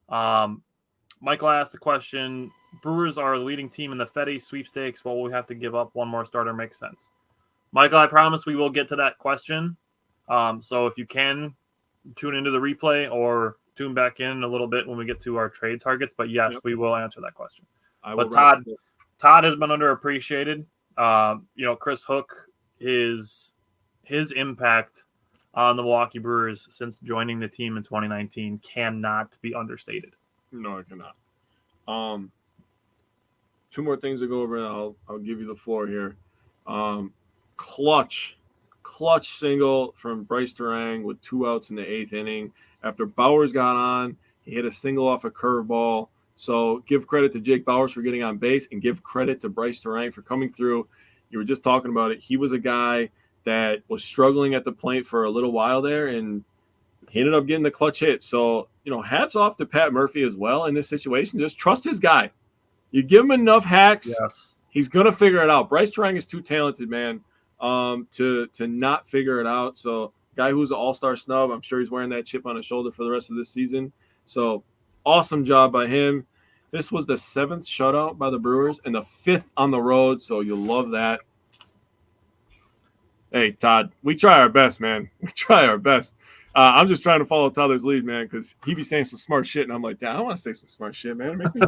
Michael asked the question, Brewers are a leading team in the Fetty sweepstakes. What will we have to give up? One more starter makes sense. Michael, I promise we will get to that question. So if you can, tune into the replay or tune back in a little bit when we get to our trade targets. But yes, we will answer that question. But Todd has been underappreciated. Chris Hook, his impact on the Milwaukee Brewers since joining the team in 2019 cannot be understated. No, it cannot. 2 more things to go over, and I'll give you the floor here. Clutch single from Bryce Durang with 2 outs in the 8th inning. After Bowers got on, he hit a single off a curveball. So give credit to Jake Bowers for getting on base and give credit to Bryce Durang for coming through. You were just talking about it. He was a guy that was struggling at the plate for a little while there, and he ended up getting the clutch hit. So, hats off to Pat Murphy as well in this situation. Just trust his guy. You give him enough hacks, he's going to figure it out. Bryce Durang is too talented, man, to not figure it out. So, guy who's an all-star snub, I'm sure he's wearing that chip on his shoulder for the rest of this season. So, awesome job by him. This was the 7th shutout by the Brewers and the 5th on the road, so you'll love that. Hey, Todd, we try our best, man. We try our best. I'm just trying to follow Tyler's lead, man, because he be saying some smart shit, and I'm like, damn, I want to say some smart shit, man. Make me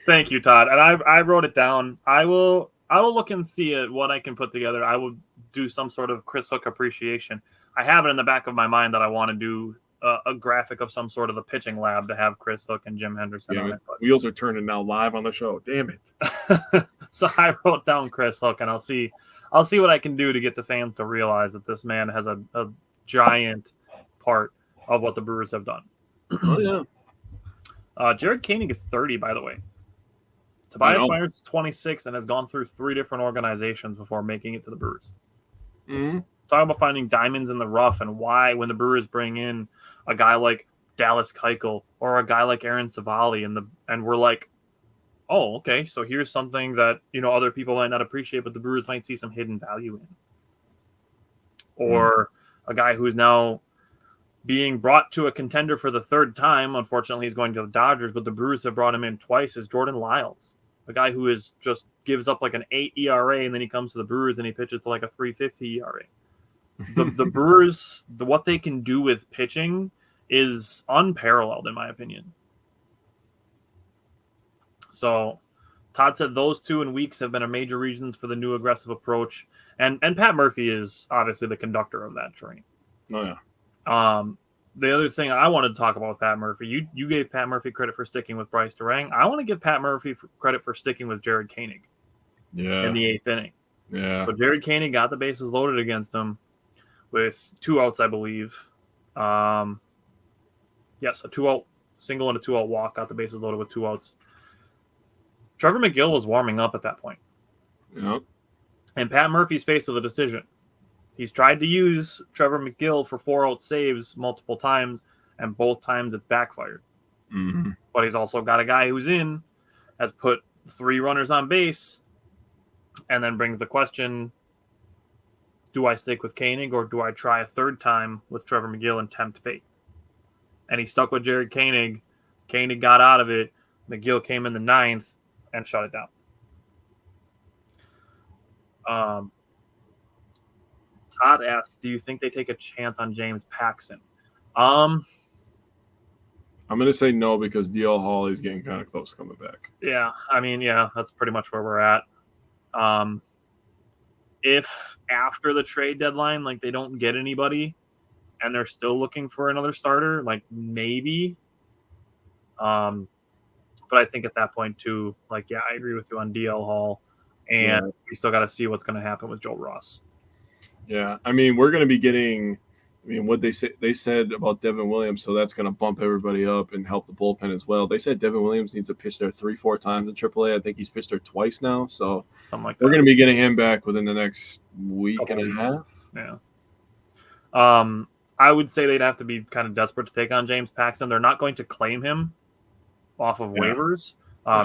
Thank you, Todd. And I wrote it down. I will look and see what I can put together. I will do some sort of Chris Hook appreciation. I have it in the back of my mind that I want to do a graphic of some sort of the pitching lab to have Chris Hook and Jim Henderson on it. Wheels are turning now live on the show. Damn it. So I wrote down Chris Hook, and I'll see what I can do to get the fans to realize that this man has a giant part of what the Brewers have done. Oh, yeah. Jared Koenig is 30, by the way. Tobias Myers is 26 and has gone through 3 different organizations before making it to the Brewers. Mm-hmm. Talking about finding diamonds in the rough and why when the Brewers bring in a guy like Dallas Keuchel or a guy like Aaron Savali, and we're like, oh, okay, so here's something that other people might not appreciate, but the Brewers might see some hidden value in. Or a guy who's now being brought to a contender for the third time. Unfortunately, he's going to the Dodgers, but the Brewers have brought him in twice, is Jordan Lyles, a guy who is just gives up like an 8 ERA, and then he comes to the Brewers and he pitches to like a 3.50 ERA. The Brewers, what they can do with pitching is unparalleled, in my opinion. So Todd said those 2 in weeks have been a major reasons for the new aggressive approach. And Pat Murphy is obviously the conductor of that train. Oh, yeah. The other thing I wanted to talk about with Pat Murphy, you gave Pat Murphy credit for sticking with Bryce Durang. I want to give Pat Murphy credit for sticking with Jared Koenig in the 8th inning. Yeah. So Jared Koenig got the bases loaded against him with 2 outs, I believe. Yes, a 2-out single and a 2-out walk, got the bases loaded with 2 outs. Trevor McGill was warming up at that point. Yep. And Pat Murphy's faced with a decision. He's tried to use Trevor McGill for 4-out saves multiple times, and both times it's backfired. Mm-hmm. But he's also got a guy who's has put 3 runners on base, and then brings the question, do I stick with Koenig or do I try a third time with Trevor McGill and tempt fate? And he stuck with Jared Koenig. Koenig got out of it. McGill came in the 9th and shut it down. Todd asked, do you think they take a chance on James Paxton? I'm going to say no because DL Hawley's getting kind of close coming back. Yeah, I mean, that's pretty much where we're at. If after the trade deadline, like, they don't get anybody and they're still looking for another starter, like, maybe. But I think at that point, too, like, yeah, I agree with you on DL Hall. And we still got to see what's going to happen with Joe Ross. Yeah, I mean, we're going to be getting what they said about Devin Williams, so that's going to bump everybody up and help the bullpen as well. They said Devin Williams needs to pitch there 3-4 times in AAA. I think he's pitched there twice now, so something like that. We're going to be getting him back within the next week and a half. Yeah. I would say they'd have to be kind of desperate to take on James Paxton. They're not going to claim him off of waivers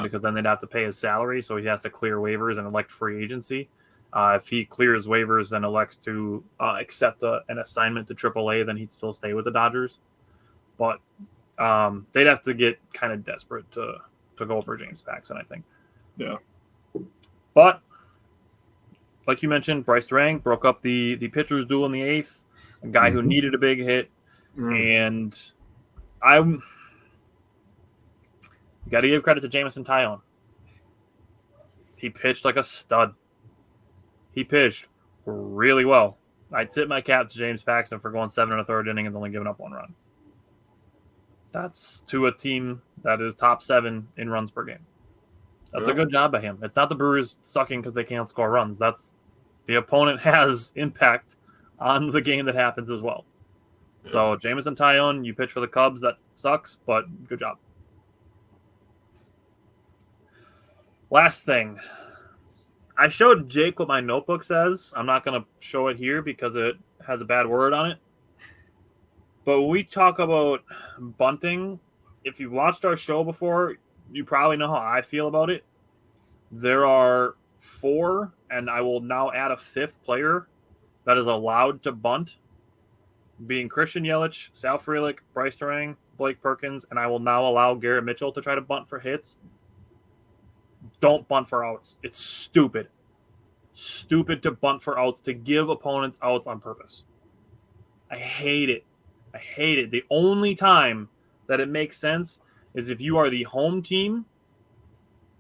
because then they'd have to pay his salary, so he has to clear waivers and elect free agency. If he clears waivers and elects to accept an assignment to AAA, then he'd still stay with the Dodgers. But they'd have to get kind of desperate to go for James Paxton, I think. Yeah. But like you mentioned, Bryce Durang broke up the pitcher's duel in the 8th, a guy who needed a big hit. And I'm got to give credit to Jameson Taillon. He pitched like a stud. He pitched really well. I tip my cap to James Paxton for going 7 1/3 inning and only giving up 1 run. That's to a team that is top 7 in runs per game. That's a good job by him. It's not the Brewers sucking because they can't score runs. That's the opponent has impact on the game that happens as well. Yeah. So Jameson Taillon, you pitch for the Cubs. That sucks, but good job. Last thing. I showed Jake what my notebook says. I'm not going to show it here because it has a bad word on it. But when we talk about bunting, if you've watched our show before, you probably know how I feel about it. There are 4, and I will now add a 5th player that is allowed to bunt, being Christian Yelich, Sal Frelick, Bryce Durang, Blake Perkins, and I will now allow Garrett Mitchell to try to bunt for hits. Don't bunt for outs. It's stupid. Stupid to bunt for outs, to give opponents outs on purpose. I hate it. I hate it. The only time that it makes sense is if you are the home team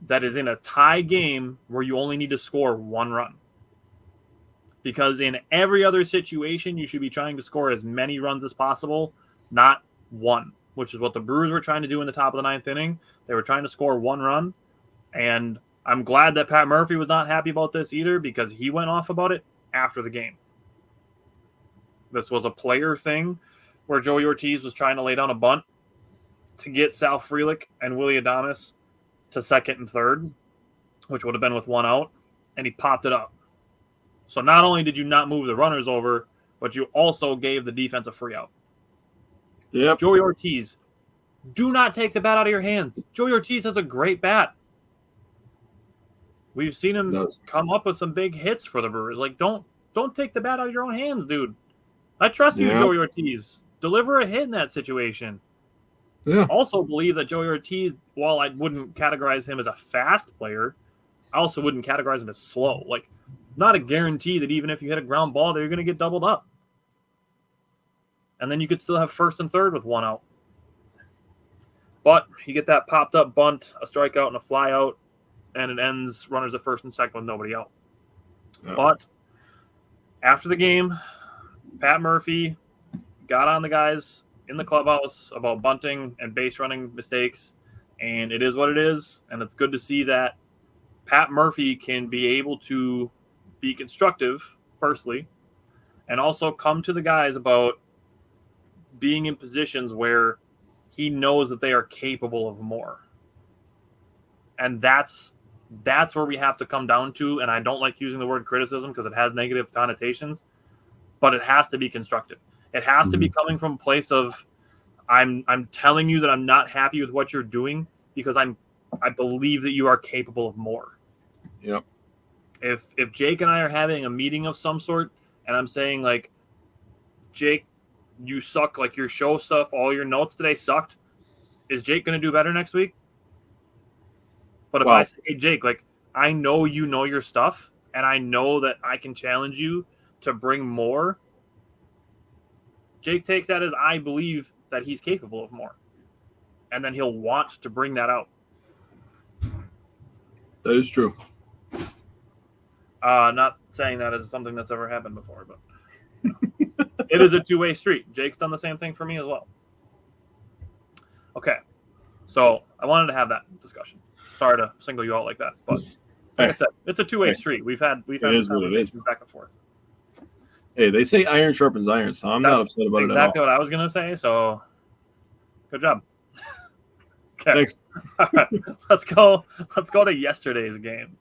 that is in a tie game where you only need to score 1 run. Because in every other situation, you should be trying to score as many runs as possible, not 1, which is what the Brewers were trying to do in the top of the 9th inning. They were trying to score 1 run. And I'm glad that Pat Murphy was not happy about this either because he went off about it after the game. This was a player thing where Joey Ortiz was trying to lay down a bunt to get Sal Frelick and Willy Adames to second and third, which would have been with 1 out, and he popped it up. So not only did you not move the runners over, but you also gave the defense a free out. Yep. Joey Ortiz, do not take the bat out of your hands. Joey Ortiz has a great bat. We've seen him come up with some big hits for the Brewers. Like, don't take the bat out of your own hands, dude. I trust you, Joey Ortiz. Deliver a hit in that situation. Yeah. Also believe that Joey Ortiz, while I wouldn't categorize him as a fast player, I also wouldn't categorize him as slow. Like, not a guarantee that even if you hit a ground ball, that you're going to get doubled up. And then you could still have first and third with one out. But you get that popped up bunt, a strikeout, and a fly out, and it ends runners at first and second with nobody out. Yeah. But after the game, Pat Murphy got on the guys in the clubhouse about bunting and base running mistakes, and it is what it is. And it's good to see that Pat Murphy can be able to be constructive, firstly, and also come to the guys about being in positions where he knows that they are capable of more. And that's where we have to come down to. And I don't like using the word criticism because it has negative connotations, but it has to be constructive. It has to be coming from a place of, I'm telling you that I'm not happy with what you're doing because I believe that you are capable of more. Yep. If Jake and I are having a meeting of some sort and I'm saying, like, Jake, you suck, like your show stuff, all your notes today sucked, is Jake going to do better next week? But if I say, hey, Jake, like, I know you know your stuff and I know that I can challenge you to bring more, Jake takes that as I believe that he's capable of more. And then he'll want to bring that out. That is true. Not saying that as something that's ever happened before, but it is a two-way street. Jake's done the same thing for me as well. Okay. So I wanted to have that discussion. Sorry to single you out like that, but like I said, it's a two-way street. We've had conversations back and forth. Hey, they say iron sharpens iron, so I'm not upset about it at all. Exactly what I was going to say, so good job. Okay. Thanks. All right. Let's go to yesterday's game.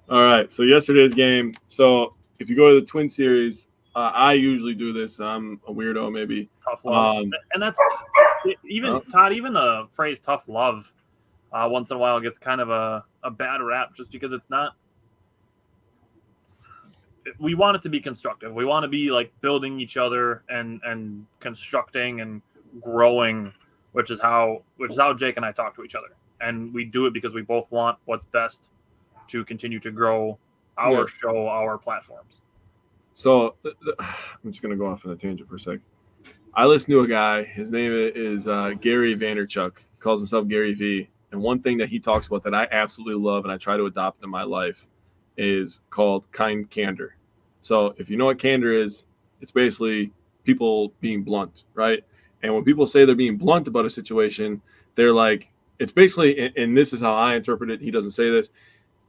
All right. So yesterday's game. So if you go to the Twin Series, I usually do this. I'm a weirdo, maybe. Tough love. And that's even Todd, even the phrase tough love once in a while gets kind of a bad rap just because it's not. We want it to be constructive. We want to be like building each other and constructing and growing, which is how Jake and I talk to each other. And we do it because we both want what's best to continue to grow our show, our platforms. So I'm just going to go off on a tangent for a sec. I listen to a guy. His name is Gary Vaynerchuk. He calls himself Gary V. And one thing that he talks about that I absolutely love and I try to adopt in my life is called kind candor. So if you know what candor is, it's basically people being blunt, right? And when people say they're being blunt about a situation, they're like, it's basically, and this is how I interpret it, he doesn't say this,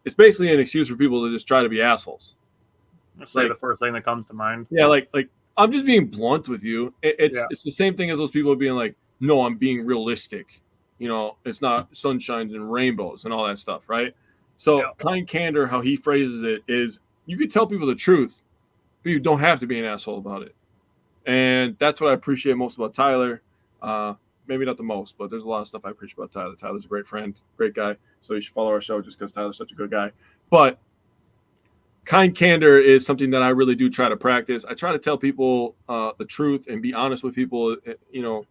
it's basically an excuse for people to just try to be assholes. Let's say the first thing that comes to mind. Yeah, like I'm just being blunt with you. It's the same thing as those people being like, no, I'm being realistic. You know, it's not sunshines and rainbows and all that stuff, right? So kind candor, how he phrases it is, you could tell people the truth, but you don't have to be an asshole about it. And that's what I appreciate most about Tyler. Maybe not the most, but there's a lot of stuff I appreciate about Tyler. Tyler's a great friend, great guy. So you should follow our show just because Tyler's such a good guy. But kind candor is something that I really do try to practice. I try to tell people the truth and be honest with people, you know,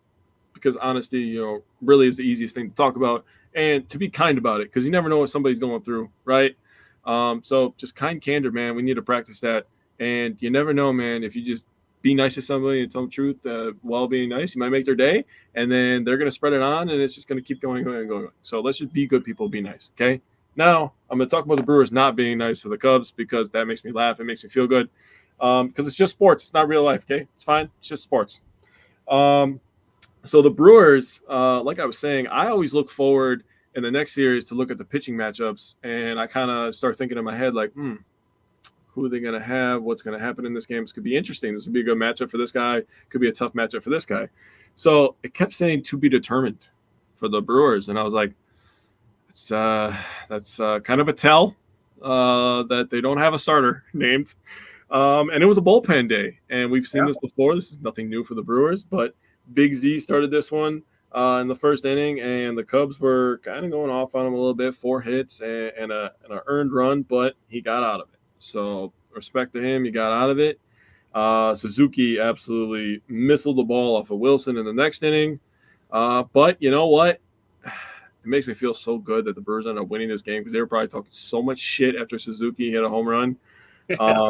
because honesty, you know, really is the easiest thing to talk about and to be kind about it because you never know what somebody's going through, right? So just kind candor, man. We need to practice that. And you never know, man, if you just be nice to somebody and tell them the truth while being nice, you might make their day, and then they're going to spread it on, and it's just going to keep going. So let's just be good people, be nice, okay? Now, I'm going to talk about the Brewers not being nice to the Cubs because that makes me laugh. It makes me feel good because it's just sports. It's not real life, okay? It's fine. It's just sports. So the Brewers, like I was saying, I always look forward in the next series to look at the pitching matchups, and I kind of start thinking in my head like, who are they going to have? What's going to happen in this game? This could be interesting. This would be a good matchup for this guy. Could be a tough matchup for this guy. So it kept saying to be determined for the Brewers, and I was like, that's kind of a tell that they don't have a starter named. And it was a bullpen day, and we've seen this before. This is nothing new for the Brewers, but Big Z started this one in the first inning, and the Cubs were kind of going off on him a little bit, 4 hits and an earned run, but he got out of it. So respect to him, he got out of it. Suzuki absolutely missiled the ball off of Wilson in the next inning. But you know what? It makes me feel so good that the Brewers ended up winning this game because they were probably talking so much shit after Suzuki hit a home run. Yeah.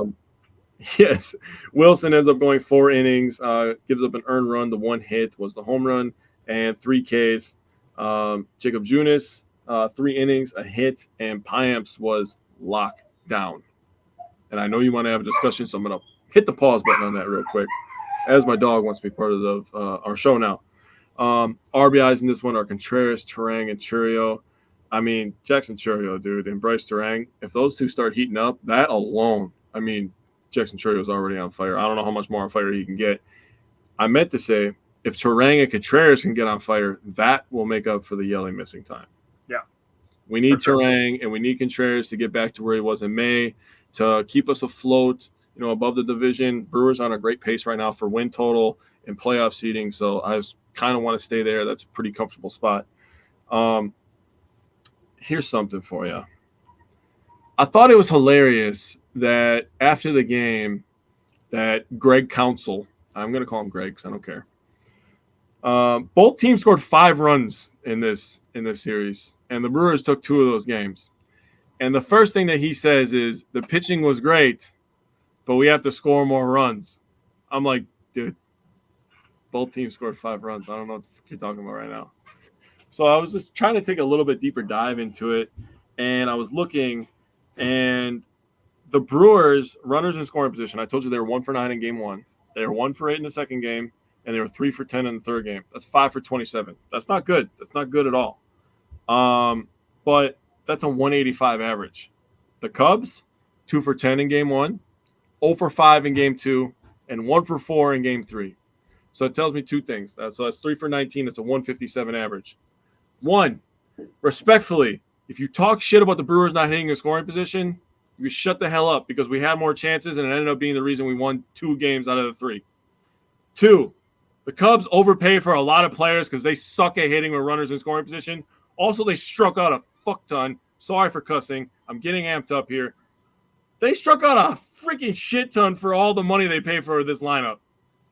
Yes, Wilson ends up going 4 innings, gives up an earned run. The 1 hit was the home run and 3 Ks. Jacob Junis, 3 innings, a hit, and Piamps was locked down. And I know you want to have a discussion, so I'm going to hit the pause button on that real quick, as my dog wants to be part of our show now. RBIs in this one are Contreras, Turang, and Churio. I mean, Jackson Churio, dude, and Bryce Turang, if those two start heating up, that alone, I mean, Jackson Churio is already on fire. I don't know how much more on fire he can get. I meant to say, if Turang and Contreras can get on fire, that will make up for the yelling missing time. Yeah. We need Turang and we need Contreras to get back to where he was in May to keep us afloat, above the division. Brewers on a great pace right now for win total and playoff seeding, so I just kind of want to stay there. That's a pretty comfortable spot. Here's something for you. I thought it was hilarious that after the game that Greg Counsell, I'm going to call him Greg because I don't care. Both teams scored 5 runs in this series, and the Brewers took 2 of those games. And the first thing that he says is the pitching was great, but we have to score more runs. I'm like, dude, both teams scored 5 runs. I don't know what the fuck you're talking about right now. So I was just trying to take a little bit deeper dive into it, and I was looking, and the Brewers, runners in scoring position, I told you they were 1 for 9 in game 1. They were 1 for 8 in the second game, and they were 3 for 10 in the third game. That's 5 for 27. That's not good. That's not good at all. But that's a 185 average. The Cubs, 2 for 10 in game 1, 0 for 5 in game 2, and 1 for 4 in game 3. So it tells me 2 things. So that's 3 for 19. That's a 157 average. 1, respectfully, if you talk shit about the Brewers not hitting a scoring position, you shut the hell up because we had more chances and it ended up being the reason we won 2 games out of the 3. 2, the Cubs overpay for a lot of players because they suck at hitting with runners in scoring position. Also, they struck out a fuck ton. Sorry for cussing. I'm getting amped up here. They struck out a freaking shit ton for all the money they pay for this lineup.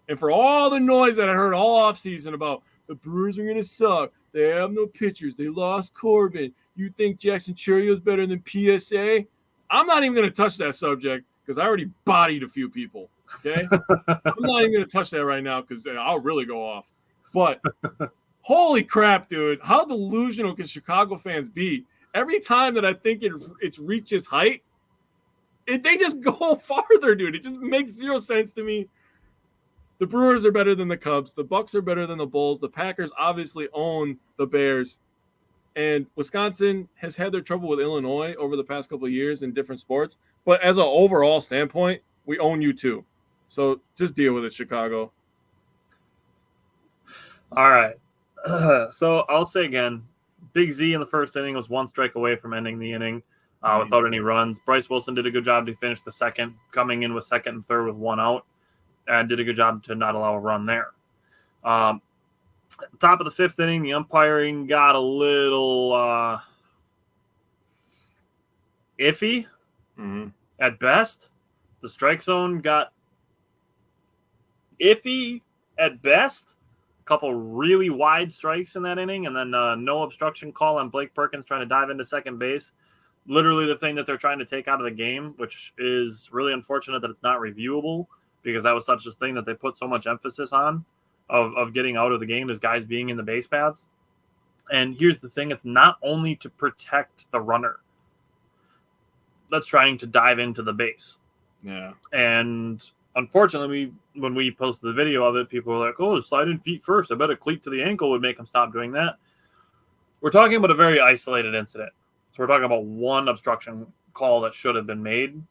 And for all the noise that I heard all offseason about the Brewers are going to suck. They have no pitchers. They lost Corbin. You think Jackson Churio is better than PSA? I'm not even going to touch that subject because I already bodied a few people. Okay? I'm not even going to touch that right now because I'll really go off. But holy crap, dude. How delusional can Chicago fans be? Every time that I think it's reached its height, they just go farther, dude. It just makes 0 sense to me. The Brewers are better than the Cubs. The Bucks are better than the Bulls. The Packers obviously own the Bears. And Wisconsin has had their trouble with Illinois over the past couple of years in different sports. But as an overall standpoint, we own you too. So just deal with it, Chicago. All right. So I'll say again, Big Z in the first inning was 1 strike away from ending the inning without any runs. Bryce Wilson did a good job to finish the second, coming in with second and third with 1 out, and did a good job to not allow a run there. Top of the 5th inning, the umpiring got a little iffy at best. The strike zone got iffy at best. A couple really wide strikes in that inning, and then no obstruction call on Blake Perkins trying to dive into second base. Literally the thing that they're trying to take out of the game, which is really unfortunate that it's not reviewable because that was such a thing that they put so much emphasis on of getting out of the game is guys being in the base paths. And here's the thing. It's not only to protect the runner that's trying to dive into the base. Yeah. And unfortunately, when we posted the video of it, people were like, oh, slide in feet first. I bet a cleat to the ankle would make him stop doing that. We're talking about a very isolated incident. So we're talking about 1 obstruction call that should have been made.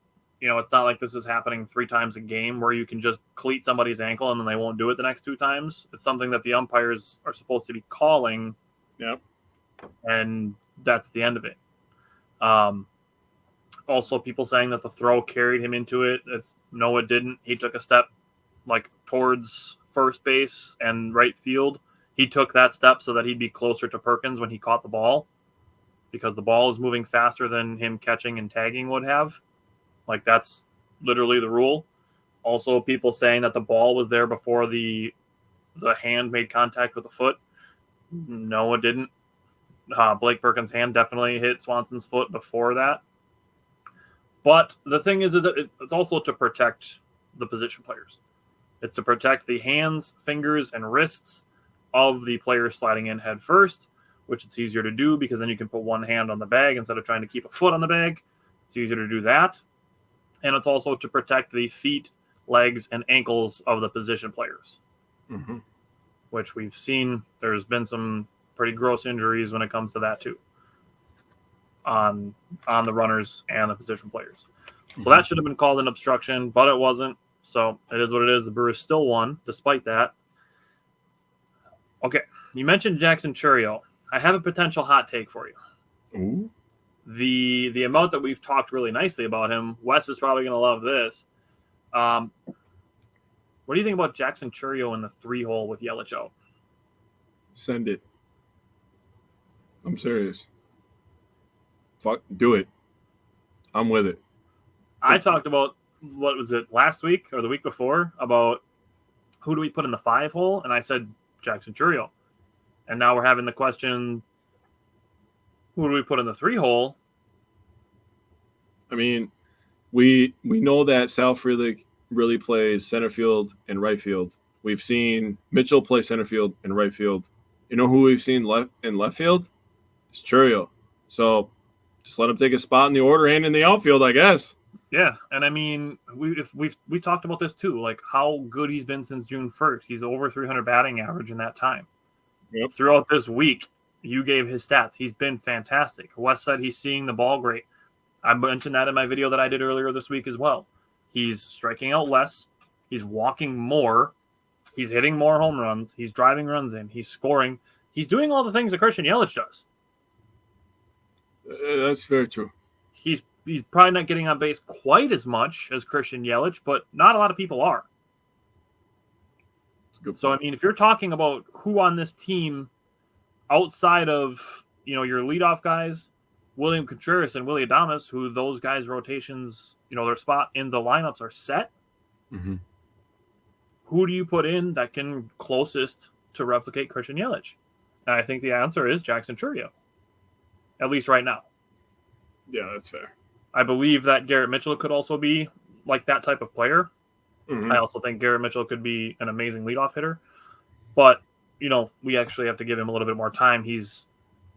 It's not like this is happening 3 times a game where you can just cleat somebody's ankle and then they won't do it the next 2 times. It's something that the umpires are supposed to be calling. Yep. And that's the end of it. Also, people saying that the throw carried him into it. No, it didn't. He took a step towards first base and right field, he took that step so that he'd be closer to Perkins when he caught the ball, because the ball is moving faster than him catching and tagging would have. Like, that's literally the rule. Also, people saying that the ball was there before the hand made contact with the foot. No, it didn't. Blake Perkins' hand definitely hit Swanson's foot before that. But the thing is that it's also to protect the position players. It's to protect the hands, fingers, and wrists of the players sliding in head first, which it's easier to do because then you can put one hand on the bag instead of trying to keep a foot on the bag. It's easier to do that. And it's also to protect the feet, legs, and ankles of the position players, which we've seen. There's been some pretty gross injuries when it comes to that too, on the runners and the position players. So that should have been called an obstruction, but it wasn't. So it is what it is. The Brewers still won despite that. Okay, you mentioned Jackson Chourio. I have a potential hot take for you. Ooh. The amount that we've talked really nicely about him, Wes is probably going to love this. What do you think about Jackson Chourio in the 3-hole with Yelich out? Send it. I'm serious. Fuck, do it. I'm with it. I talked about, what was it, last week or the week before, about who do we put in the 5-hole, and I said Jackson Chourio. And now we're having the question, who do we put in the 3-hole? I mean, we know that Sal Frelick really plays center field and right field. We've seen Mitchell play center field and right field. You know who we've seen left field? It's Chourio. So just let him take a spot in the order and in the outfield, I guess. Yeah, and I mean, we talked about this too, like how good he's been since June 1st. He's over 300 batting average in that time. Yep. Throughout this week, you gave his stats. He's been fantastic. Wes said he's seeing the ball great. I mentioned that in my video that I did earlier this week as well. He's striking out less. He's walking more. He's hitting more home runs. He's driving runs in. He's scoring. He's doing all the things that Christian Yelich does. That's very true. He's probably not getting on base quite as much as Christian Yelich, but not a lot of people are. So, I mean, if you're talking about who on this team outside of, your leadoff guys, William Contreras and Willy Adames, who those guys' rotations, their spot in the lineups are set, who do you put in that can closest to replicate Christian Yelich? And I think the answer is Jackson Chourio, at least right now. Yeah, that's fair. I believe that Garrett Mitchell could also be like that type of player. I also think Garrett Mitchell could be an amazing leadoff hitter. But, we actually have to give him a little bit more time. He's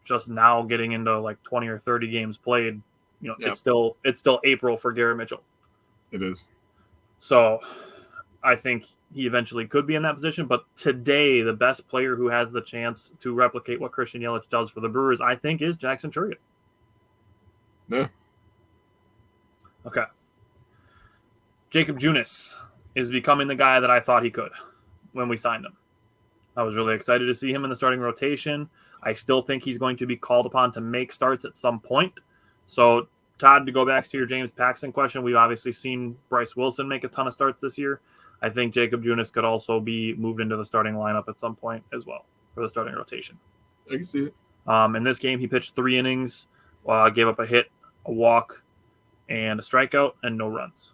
just now getting into like 20 or 30 games played. It's still April for Garrett Mitchell. It is. So I think he eventually could be in that position. But today, the best player who has the chance to replicate what Christian Yelich does for the Brewers, I think, is Jackson Chourio. Yeah. Okay. Jacob Junis is becoming the guy that I thought he could when we signed him. I was really excited to see him in the starting rotation. I still think he's going to be called upon to make starts at some point. So, Todd, to go back to your James Paxton question, we've obviously seen Bryce Wilson make a ton of starts this year. I think Jacob Junis could also be moved into the starting lineup at some point as well for the starting rotation. I can see it. In this game, he pitched 3 innings, gave up a hit, a walk, and a strikeout, and no runs.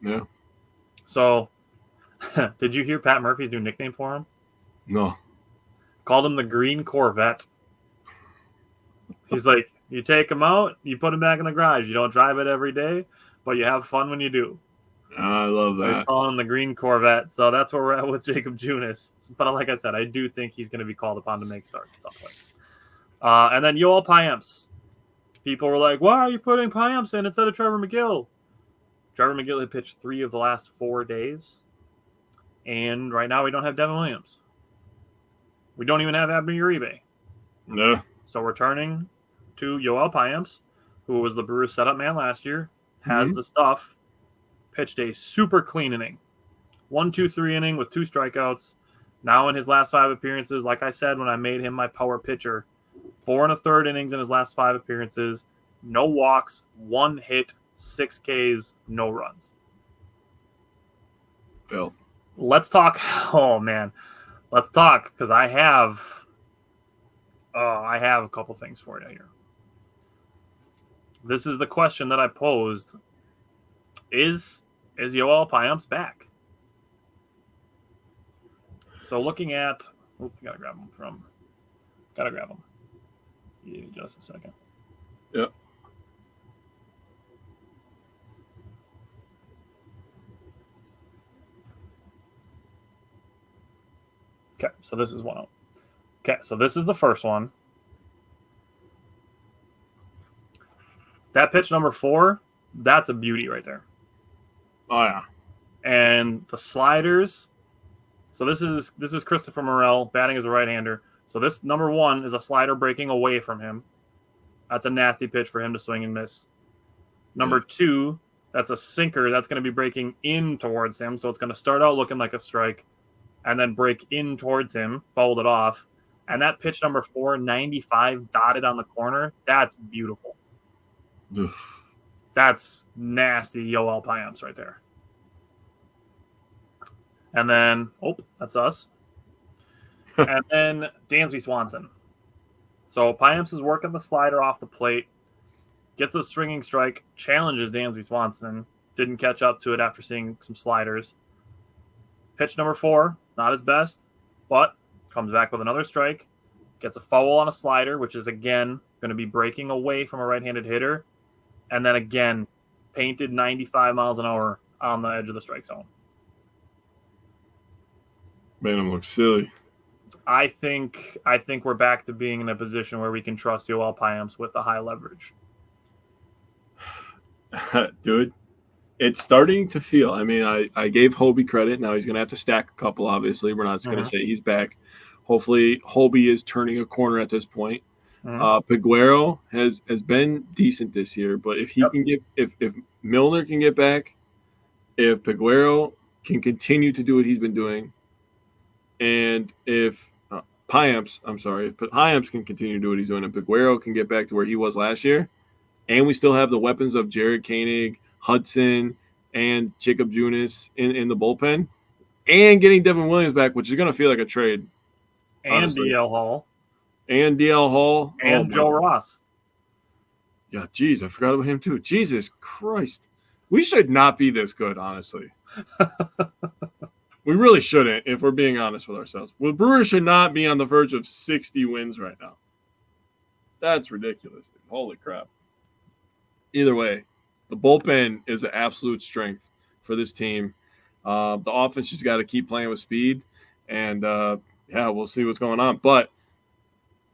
Yeah. So, did you hear Pat Murphy's new nickname for him? No. Called him the Green Corvette. He's like, you take him out, you put him back in the garage. You don't drive it every day, but you have fun when you do. I love that. He's calling him the Green Corvette. So that's where we're at with Jacob Junis. But like I said, I do think he's going to be called upon to make starts at some point. And then Yoel Payamps. People were like, why are you putting Payamps in instead of Trevor McGill? Trevor McGill had pitched 3 of the last 4 days. And right now we don't have Devin Williams. We don't even have Abner Uribe. No. So we're turning to Yoel Payamps, who was the Brewers setup man last year, has the stuff, pitched a super clean inning. 1-2-3 inning with 2 strikeouts. Now in his last 5 appearances, like I said when I made him my power pitcher, 4 1/3 innings in his last 5 appearances, no walks, 1 hit, 6 Ks, no runs. Filth. let's talk. Oh man, let's talk because I have a couple things for you here. This is the question that I posed: Is Yoel Payamps back? So looking at, gotta grab him. Give me just a second. Yep. Okay, so this is one. Okay, so this is the first one. That pitch number 4, that's a beauty right there. Oh yeah. And the sliders. So this is Christopher Morel batting as a right-hander. So this number 1 is a slider breaking away from him. That's a nasty pitch for him to swing and miss. Number 2, that's a sinker that's going to be breaking in towards him. So it's going to start out looking like a strike and then break in towards him, fouled it off. And that pitch number 4, 95 dotted on the corner, that's beautiful. Ugh. That's nasty Yoel Payamps right there. And then, that's us. And then Dansby Swanson. So Payamps is working the slider off the plate, gets a swinging strike, challenges Dansby Swanson, didn't catch up to it after seeing some sliders. Pitch number 4, not his best, but comes back with another strike, gets a foul on a slider, which is, again, going to be breaking away from a right-handed hitter, and then, again, painted 95 miles an hour on the edge of the strike zone. Made him look silly. I think we're back to being in a position where we can trust Yoel Payamps with the high leverage. Dude, it's starting to feel. I mean, I gave Hobie credit. Now he's going to have to stack a couple, obviously. We're not just going to say he's back. Hopefully, Hobie is turning a corner at this point. Peguero has been decent this year, but if he can get if Milner can get back, if Peguero can continue to do what he's been doing, and if Payamps can continue to do what he's doing, and Peguero can get back to where he was last year, and we still have the weapons of Jared Koenig, Hudson, and Jacob Junis in the bullpen, and getting Devin Williams back, which is going to feel like a trade. And honestly. DL Hall. And DL Hall. And Joe Ross. Yeah, geez, I forgot about him too. Jesus Christ. We should not be this good, honestly. We really shouldn't, if we're being honest with ourselves. Well, Brewers should not be on the verge of 60 wins right now. That's ridiculous, dude. Holy crap. Either way, the bullpen is an absolute strength for this team. The offense just got to keep playing with speed, and we'll see what's going on. But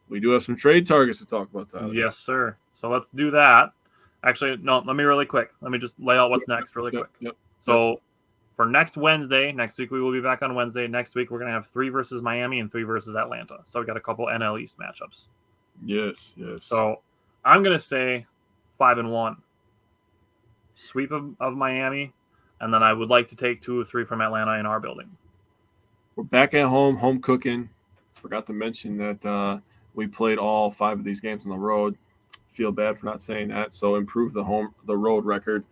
we do have some trade targets to talk about, Tyler. Yes, sir. So let's do that. Actually, no, let me really quick. Let me just lay out what's next really quick. So for next Wednesday, next week we will be back on Wednesday. Next week we're going to have 3 versus Miami and 3 versus Atlanta. So we got a couple NL East matchups. Yes. So I'm going to say 5-1. Sweep of Miami, and then I would like to take 2 or 3 from Atlanta in our building. We're back at home cooking. Forgot to mention that we played all 5 of these games on the road. Feel bad for not saying that. So improve the road record.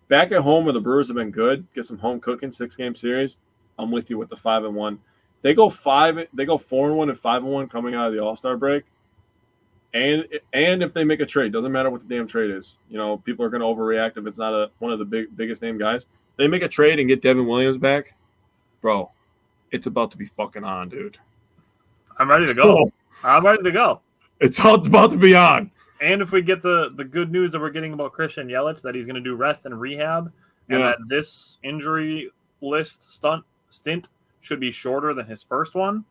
Back at home where the Brewers have been good. Get some home cooking, 6-game series. I'm with you with the 5-1. They go 4-1 and 5-1 coming out of the All-Star break. And if they make a trade, doesn't matter what the damn trade is. You know, people are going to overreact if it's not one of the biggest name guys. They make a trade and get Devin Williams back, bro. It's about to be fucking on, dude. I'm ready to go. It's all about to be on. And if we get the good news that we're getting about Christian Yelich, that he's going to do rest and rehab, and that this injury list stint should be shorter than his first one,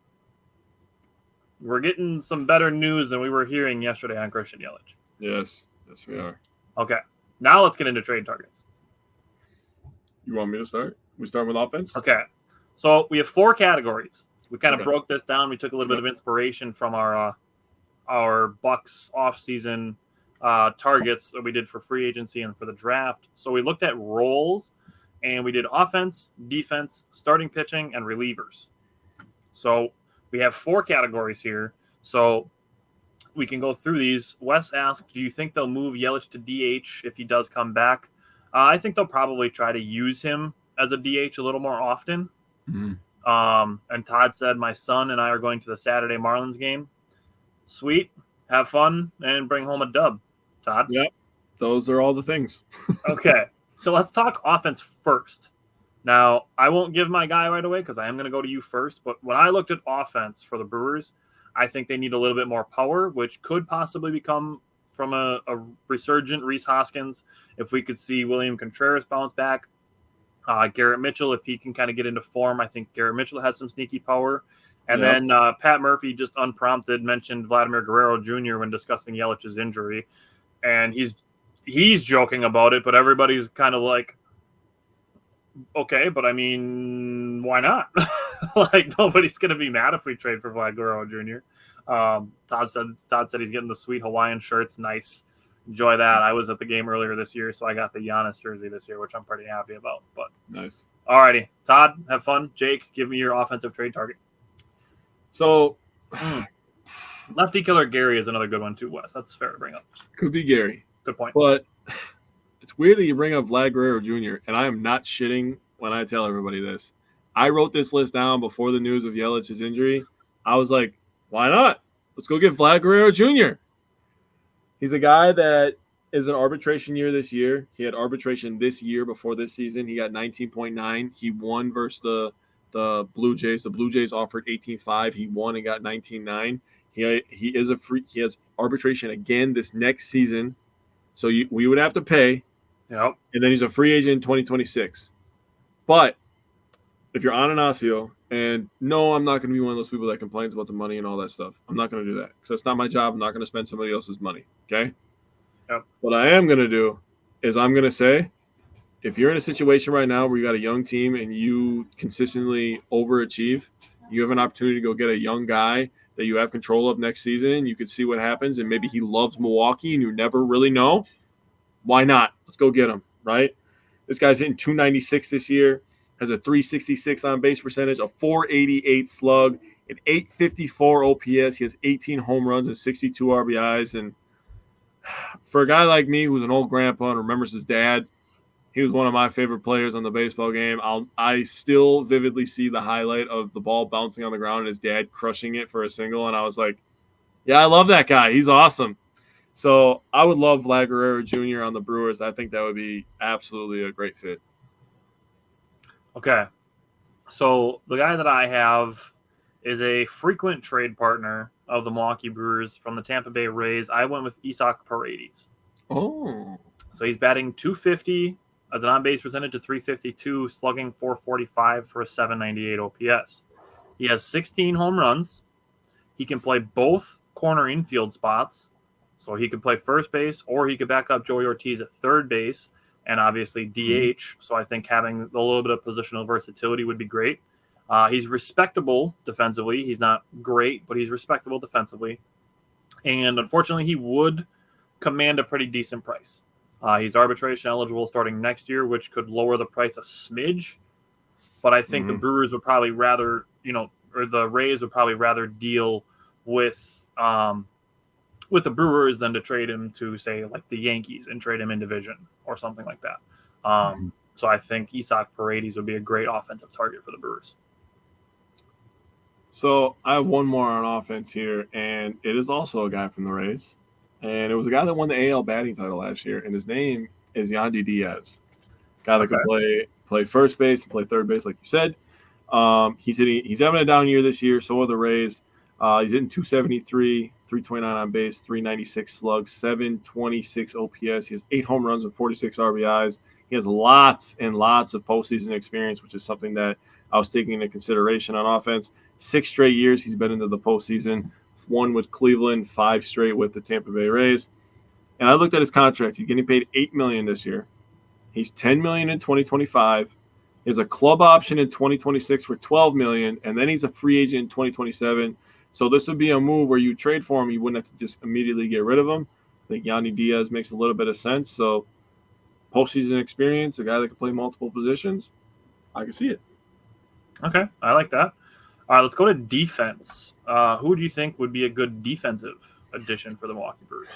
we're getting some better news than we were hearing yesterday on Christian Yelich. Yes, we are. Okay, now let's get into trade targets. You want me to start? We start with offense? Okay, so we have 4 categories. We kind of broke this down. We took a little bit of inspiration from our Bucks off-season targets that we did for free agency and for the draft. So we looked at roles, and we did offense, defense, starting pitching, and relievers. So we have 4 categories here. So we can go through these. Wes asked, do you think they'll move Yelich to DH if he does come back? I think they'll probably try to use him as a DH a little more often. And Todd said my son and I are going to the Saturday Marlins game. Sweet. Have fun and bring home a dub. Todd? Yep. Those are all the things. Okay. So let's talk offense first. Now, I won't give my guy right away because I am going to go to you first. But when I looked at offense for the Brewers, I think they need a little bit more power, which could possibly become from a resurgent Rhys Hoskins. If we could see William Contreras bounce back, Garrett Mitchell, if he can kind of get into form, I think Garrett Mitchell has some sneaky power. And then Pat Murphy, just unprompted, mentioned Vladimir Guerrero Jr. when discussing Yelich's injury. And he's joking about it, but everybody's kind of like, okay, but I mean, why not? Like, nobody's going to be mad if we trade for Vlad Guerrero Jr. Todd said he's getting the sweet Hawaiian shirts. Nice. Enjoy that. I was at the game earlier this year, so I got the Giannis jersey this year, which I'm pretty happy about. But nice. All righty. Todd, have fun. Jake, give me your offensive trade target. So Lefty killer Gary is another good one too, Wes. That's fair to bring up. Could be Gary. Good point. But it's weird that you bring up Vlad Guerrero Jr., and I am not shitting when I tell everybody this. I wrote this list down before the news of Yelich's injury. I was like, why not? Let's go get Vlad Guerrero Jr. He's a guy that is an arbitration year this year. He had arbitration this year before this season. He got 19.9. He won versus the Blue Jays. The Blue Jays offered 18.5. He won and got 19.9. He is a free. He has arbitration again this next season. So we would have to pay. Yep. And then he's a free agent in 2026. But if you're Ananasio, and no, I'm not going to be one of those people that complains about the money and all that stuff. I'm not going to do that because that's not my job. I'm not going to spend somebody else's money. Okay? Yep. What I am going to do is I'm going to say, if you're in a situation right now where you got a young team and you consistently overachieve, you have an opportunity to go get a young guy that you have control of next season. You can see what happens, and maybe he loves Milwaukee and you never really know. Why not? Let's go get him, right? This guy's hitting 296 this year, has a 366 on base percentage, a 488 slug, an 854 OPS. He has 18 home runs and 62 RBIs. And for a guy like me who's an old grandpa and remembers his dad, he was one of my favorite players on the baseball game. I still vividly see the highlight of the ball bouncing on the ground and his dad crushing it for a single. And I was like, yeah, I love that guy. He's awesome. So I would love Vlad Guerrero Jr. on the Brewers. I think that would be absolutely a great fit. Okay. So the guy that I have is a frequent trade partner of the Milwaukee Brewers from the Tampa Bay Rays. I went with Isaac Paredes. Oh. So he's batting .250 as an on-base percentage of .352, slugging .445 for a .798 OPS. He has 16 home runs. He can play both corner infield spots. So he could play first base, or he could back up Joey Ortiz at third base, and obviously DH. So I think having a little bit of positional versatility would be great. He's respectable defensively. He's not great, but he's respectable defensively. And unfortunately, he would command a pretty decent price. He's arbitration eligible starting next year, which could lower the price a smidge. But I think the Brewers would probably rather, or the Rays would probably rather deal with the Brewers than to trade him to, say, like the Yankees and trade him in division or something like that. So I think Isaac Paredes would be a great offensive target for the Brewers. So I have one more on offense here, and it is also a guy from the Rays. And it was a guy that won the AL batting title last year, and his name is Yandy Diaz. Guy that could play first base and play third base, like you said. He's having a down year this year, so are the Rays. He's hitting 273, 329 on base, 396 slugs, 726 OPS. He has 8 home runs and 46 RBIs. He has lots and lots of postseason experience, which is something that I was taking into consideration on offense. 6 straight years he's been into the postseason. 1 with Cleveland, 5 straight with the Tampa Bay Rays. And I looked at his contract. He's getting paid $8 million this year. He's $10 million in 2025. He has a club option in 2026 for $12 million, and then he's a free agent in 2027. So this would be a move where you trade for him. You wouldn't have to just immediately get rid of him. I think Yandy Diaz makes a little bit of sense. So postseason experience, a guy that can play multiple positions, I can see it. Okay, I like that. All right, let's go to defense. Who do you think would be a good defensive addition for the Milwaukee Brewers?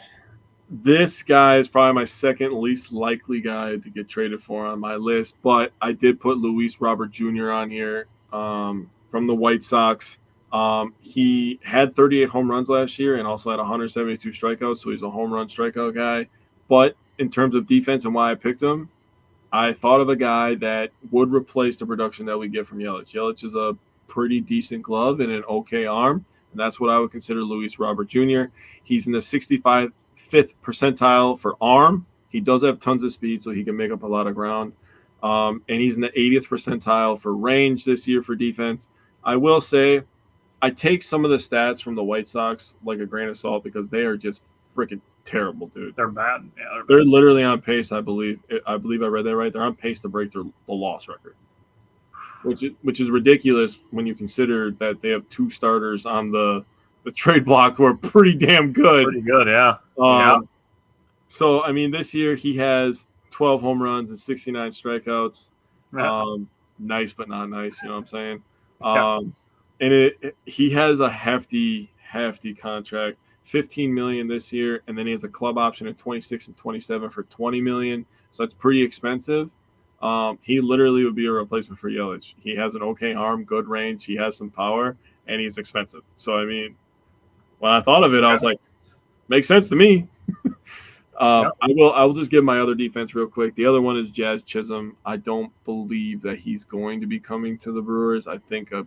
This guy is probably my second least likely guy to get traded for on my list, but I did put Luis Robert Jr. on here. from the White Sox. He had 38 home runs last year and also had 172 strikeouts, so he's a home run strikeout guy. But in terms of defense and why I picked him, I thought of a guy that would replace the production that we get from Yelich. Yelich is a pretty decent glove and an okay arm, and that's what I would consider Luis Robert Jr. He's in the 65th percentile for arm. He does have tons of speed, so he can make up a lot of ground. And he's in the 80th percentile for range this year for defense. I will say I take some of the stats from the White Sox like a grain of salt because they are just freaking terrible, dude. They're bad. Yeah, They're literally on pace, I believe. I read that right. They're on pace to break the loss record, which is ridiculous when you consider that they have two starters on the trade block who are pretty damn good. Pretty good, yeah. So, I mean, this year he has 12 home runs and 69 strikeouts. Yeah. Nice, but not nice. You know what I'm saying? Yeah. And he has a hefty contract, $15 million this year, and then he has a club option at 26 and 27 for $20 million. So that's pretty expensive. He literally would be a replacement for Yelich. He has an okay arm, good range, he has some power, and he's expensive. So I mean, when I thought of it, I was like, makes sense to me. I will just give my other defense real quick. The other one is Jazz Chisholm. I don't believe that he's going to be coming to the Brewers. I think a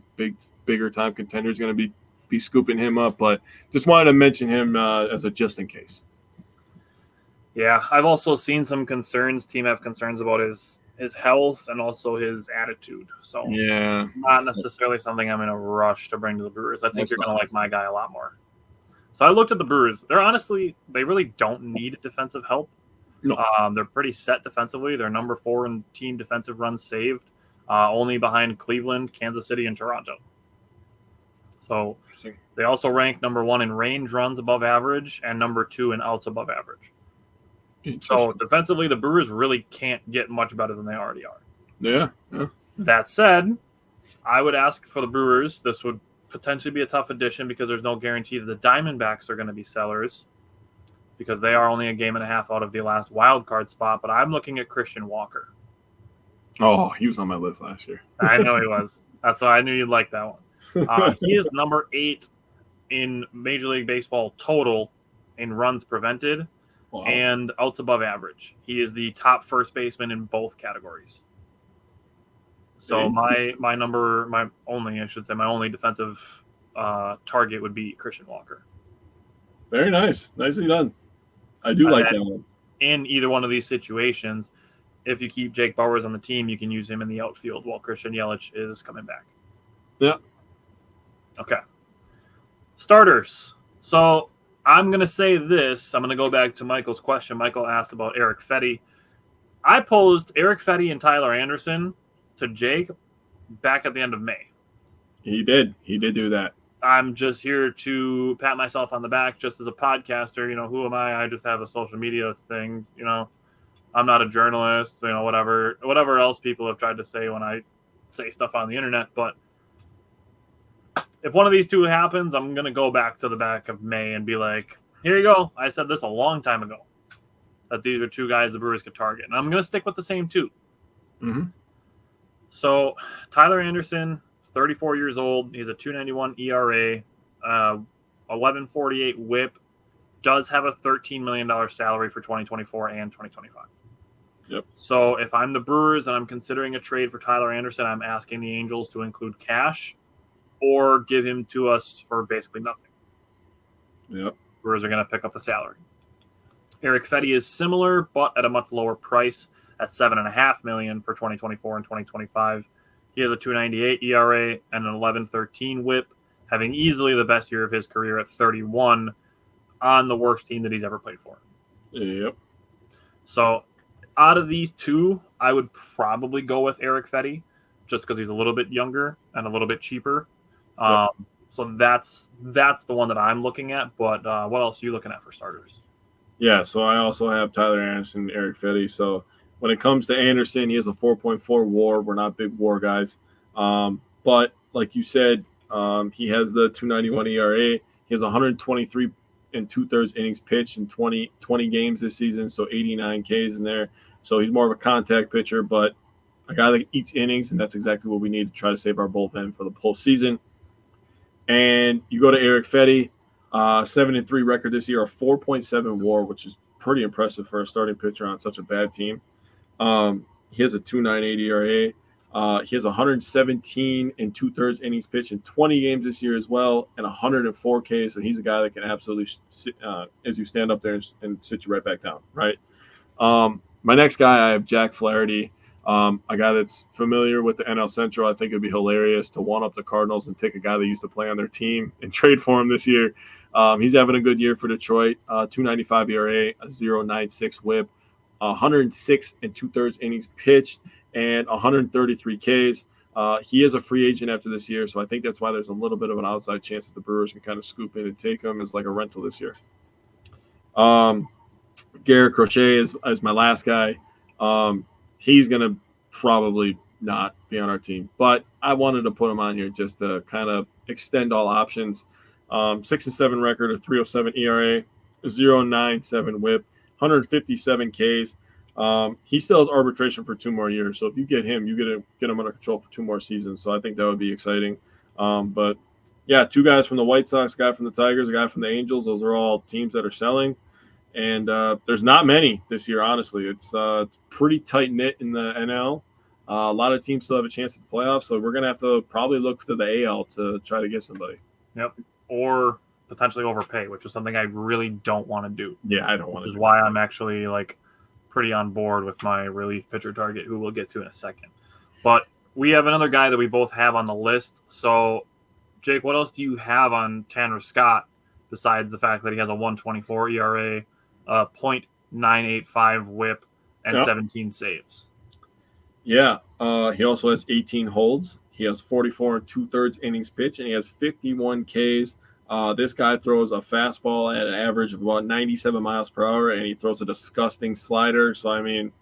bigger time contender is going to be scooping him up, but just wanted to mention him as a just in case. Yeah, I've also seen some concerns. Team have concerns about his health and also his attitude. So yeah, not necessarily something I'm in a rush to bring to the Brewers. I think you're going to like my guy a lot more. So I looked at the Brewers. They really don't need defensive help. No. They're pretty set defensively. They're number 4 in team defensive runs saved, only behind Cleveland, Kansas City, and Toronto. So they also rank number 1 in range runs above average and number 2 in outs above average. So defensively, the Brewers really can't get much better than they already are. Yeah. That said, I would ask for the Brewers. This would potentially be a tough addition because there's no guarantee that the Diamondbacks are going to be sellers because they are only a game and a half out of the last wild card spot. But I'm looking at Christian Walker. Oh, he was on my list last year. I know he was. That's why I knew you'd like that one. He is number 8 in Major League Baseball total in runs prevented and outs above average. He is the top first baseman in both categories. So my only defensive target would be Christian Walker. Very nice. Nicely done. I do like that one. In either one of these situations, if you keep Jake Bauers on the team, you can use him in the outfield while Christian Yelich is coming back. Yeah. Okay. Starters. So I'm going to say this. I'm going to go back to Michael's question. Michael asked about Eric Fetty. I posed Eric Fetty and Tyler Anderson to Jake back at the end of May. He did do that. I'm just here to pat myself on the back just as a podcaster. You know, who am I? I just have a social media thing. You know, I'm not a journalist, you know, whatever else people have tried to say when I say stuff on the internet. But if one of these two happens, I'm going to go back to the back of May and be like, here you go. I said this a long time ago, that these are two guys the Brewers could target. And I'm going to stick with the same two. Mm-hmm. So Tyler Anderson is 34 years old. He's a 2.91 ERA, 11.48 WHIP, does have a $13 million salary for 2024 and 2025. Yep. So if I'm the Brewers and I'm considering a trade for Tyler Anderson, I'm asking the Angels to include cash or give him to us for basically nothing. Yep. Brewers are going to pick up the salary. Eric Fetty is similar, but at a much lower price at $7.5 million for 2024 and 2025. He has a 2.98 ERA and an 11.13 WHIP, having easily the best year of his career at 31 on the worst team that he's ever played for. Yep. So out of these two, I would probably go with Eric Fetty just because he's a little bit younger and a little bit cheaper. Yep. So that's the one that I'm looking at. But what else are you looking at for starters? Yeah, so I also have Tyler Anderson and Eric Fetty. So when it comes to Anderson, he has a 4.4 WAR. We're not big WAR guys. But like you said, he has the 2.91 ERA. He has 123 and 2/3 innings pitched in 20 games this season, so 89 Ks in there. So he's more of a contact pitcher, but a guy that eats innings, and that's exactly what we need to try to save our bullpen for the postseason. And you go to Eric Fetty, 7-3 record this year, a 4.7 WAR, which is pretty impressive for a starting pitcher on such a bad team. He has a 2.98 ERA. He has 117 and 2/3 innings pitched in 20 games this year as well, and 104 Ks. So he's a guy that can absolutely, as you stand up there and sit you right back down, right? My next guy, I have Jack Flaherty, a guy that's familiar with the NL Central. I think it'd be hilarious to one up the Cardinals and take a guy that used to play on their team and trade for him this year. He's having a good year for Detroit. 2.95 ERA, a 0.96 WHIP, 106 and 2/3 innings pitched, and 133 Ks. He is a free agent after this year, so I think that's why there's a little bit of an outside chance that the Brewers can kind of scoop in and take him as like a rental this year. Garrett Crochet is my last guy. He's going to probably not be on our team, but I wanted to put him on here just to kind of extend all options. 6-7 record, a 3.07 ERA, 0.97 WHIP, 157 Ks. He still has arbitration for 2 more years. So if you get him, you get him under control for 2 more seasons. So I think that would be exciting. But yeah, 2 guys from the White Sox, a guy from the Tigers, a guy from the Angels. Those are all teams that are selling. And there's not many this year, honestly. It's pretty tight-knit in the NL. A lot of teams still have a chance at the playoffs. So we're going to have to probably look to the AL to try to get somebody. Yep. Or potentially overpay, which is something I really don't want to do. Yeah, I don't want to. Which is why I'm actually pretty on board with my relief pitcher target, who we'll get to in a second. But we have another guy that we both have on the list. So, Jake, what else do you have on Tanner Scott besides the fact that he has a 1.24 ERA, a 0.985 WHIP, and 17 saves? Yeah, he also has 18 holds. He has 44 and 2/3 innings pitched, and he has 51 Ks. This guy throws a fastball at an average of about 97 miles per hour, and he throws a disgusting slider. So, I mean,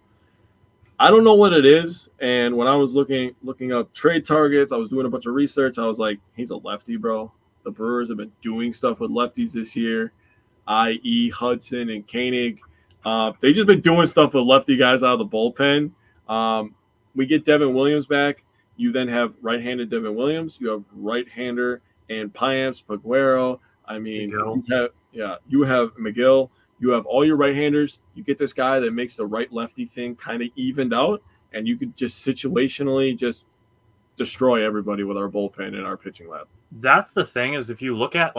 I don't know what it is. And when I was looking up trade targets, I was doing a bunch of research. I was like, he's a lefty, bro. The Brewers have been doing stuff with lefties this year, i.e. Hudson and Koenig. They've just been doing stuff with lefty guys out of the bullpen. We get Devin Williams back. You then have right-handed Devin Williams. You have right-hander and Payamps, Paguero. I mean, you have McGill. You have all your right-handers. You get this guy that makes the right-lefty thing kind of evened out, and you could just situationally just destroy everybody with our bullpen and our pitching lab. That's the thing is if you look at,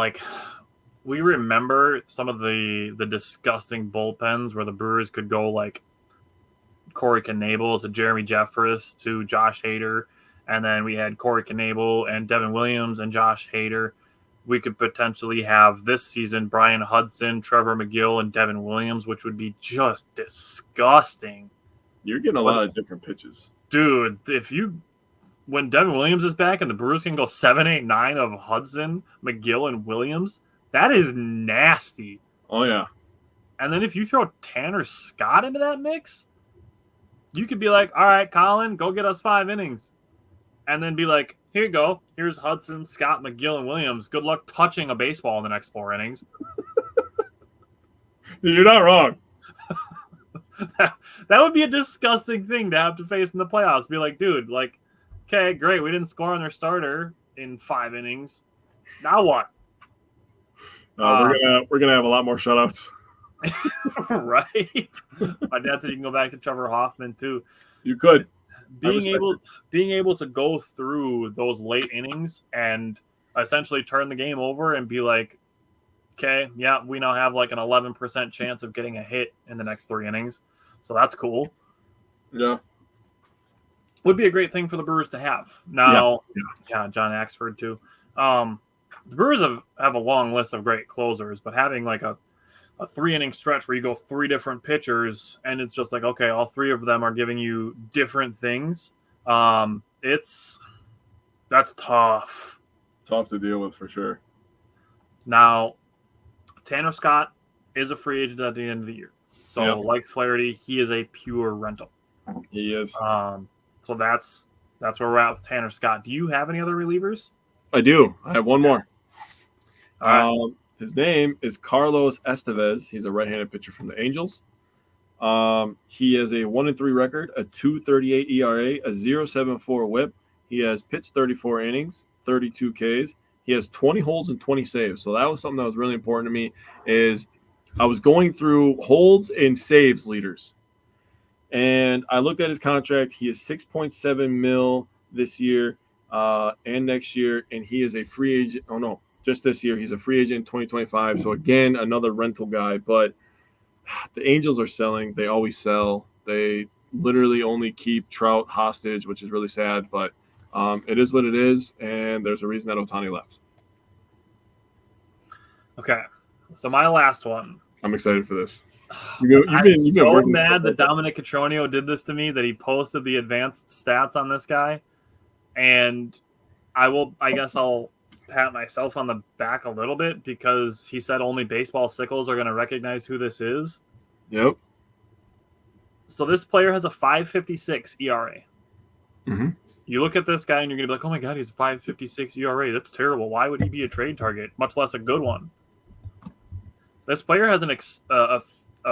we remember some of the disgusting bullpens where the Brewers could go Corey Knebel to Jeremy Jeffress to Josh Hader. And then we had Corey Knebel and Devin Williams and Josh Hader. We could potentially have this season Brian Hudson, Trevor McGill, and Devin Williams, which would be just disgusting. You're getting a lot of different pitches. Dude, when Devin Williams is back and the Brewers can go 7, 8, 9 of Hudson, McGill, and Williams, that is nasty. Oh, yeah. And then if you throw Tanner Scott into that mix, you could be like, all right, Colin, go get us 5 innings. And then be like, here you go. Here's Hudson, Scott, McGill, and Williams. Good luck touching a baseball in the next 4 innings. You're not wrong. That would be a disgusting thing to have to face in the playoffs. Be like, dude, okay, great. We didn't score on their starter in 5 innings. Now what? We're gonna have a lot more shutouts. Right? My dad said you can go back to Trevor Hoffman too. You could. Being able to go through those late innings and essentially turn the game over and be like, okay, yeah, we now have an 11% chance of getting a hit in the next 3 innings. So that's cool. Yeah. Would be a great thing for the Brewers to have. Now, yeah, John Axford too. The Brewers have a long list of great closers, but having a 3-inning stretch where you go 3 different pitchers and it's just okay, all 3 of them are giving you different things. That's tough. Tough to deal with for sure. Now, Tanner Scott is a free agent at the end of the year. So like Flaherty, he is a pure rental. He is. So that's where we're at with Tanner Scott. Do you have any other relievers? I do. I have one more. All right. His name is Carlos Estevez. He's a right-handed pitcher from the Angels. He has a 1-3 record, a 2.38 ERA, a 0.74 WHIP. He has pitched 34 innings, 32 Ks. He has 20 holds and 20 saves. So that was something that was really important to me. Is I was going through holds and saves leaders, and I looked at his contract. He is 6.7 mil this year and next year, and he is a free agent. Oh no, just this year he's a free agent in 2025. So again, another rental guy, but the Angels are selling. They always sell. They literally only keep Trout hostage, which is really sad, but it is what it is, and there's a reason that Ohtani left. Okay, so my last one. I'm excited for this. I'm so mad that Dominic Cotroneo did this to me, that he posted the advanced stats on this guy, and I guess I'll pat myself on the back a little bit because he said only baseball sickles are going to recognize who this is. Yep. So this player has a 5.56 ERA. Mm-hmm. You look at this guy and you're going to be like, oh my God, he's 5.56 ERA. That's terrible. Why would he be a trade target, much less a good one? This player has a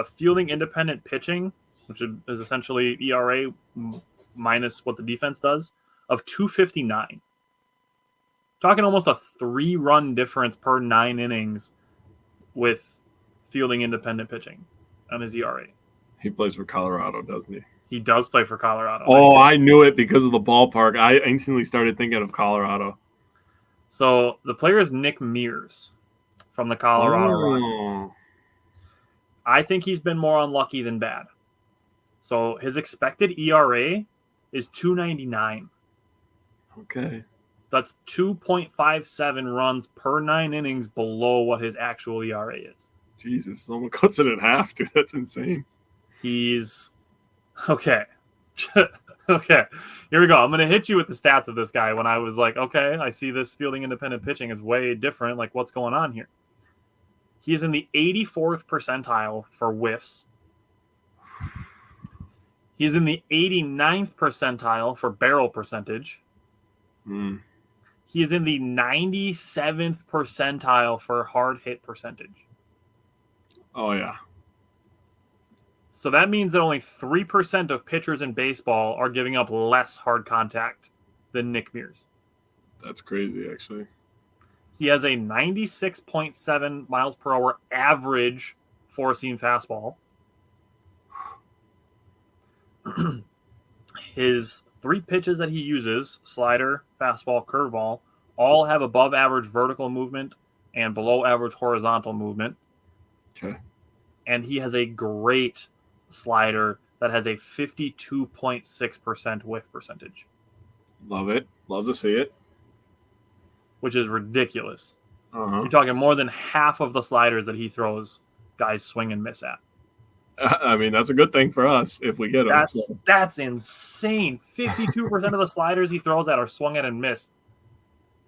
fielding independent pitching, which is essentially ERA minus what the defense does, of 2.59. Talking almost a 3-run difference per 9 innings with fielding independent pitching on his ERA. He plays for Colorado, doesn't he? He does play for Colorado. Oh, I knew it because of the ballpark. I instantly started thinking of Colorado. So the player is Nick Mears from the Colorado Rockies. I think he's been more unlucky than bad. So his expected ERA is 2.99. Okay. That's 2.57 runs per 9 innings below what his actual ERA is. Jesus, someone cuts it in half, dude. That's insane. He's okay. Okay, here we go. I'm going to hit you with the stats of this guy when I was like, okay, I see this fielding independent pitching is way different. Like, what's going on here? He's in the 84th percentile for whiffs. He's in the 89th percentile for barrel percentage. He is in the 97th percentile for hard hit percentage. Oh, yeah. So that means that only 3% of pitchers in baseball are giving up less hard contact than Nick Mears. That's crazy, actually. He has a 96.7 miles per hour average four-seam fastball. His 3 pitches that he uses, slider, fastball, curveball, all have above average vertical movement and below average horizontal movement. Okay. And he has a great slider that has a 52.6% whiff percentage. Love it. Love to see it. Which is ridiculous. Uh-huh. You're talking more than half of the sliders that he throws, guys swing and miss at. I mean, that's a good thing for us if we get them. That's insane. 52% of the sliders he throws at are swung at and missed.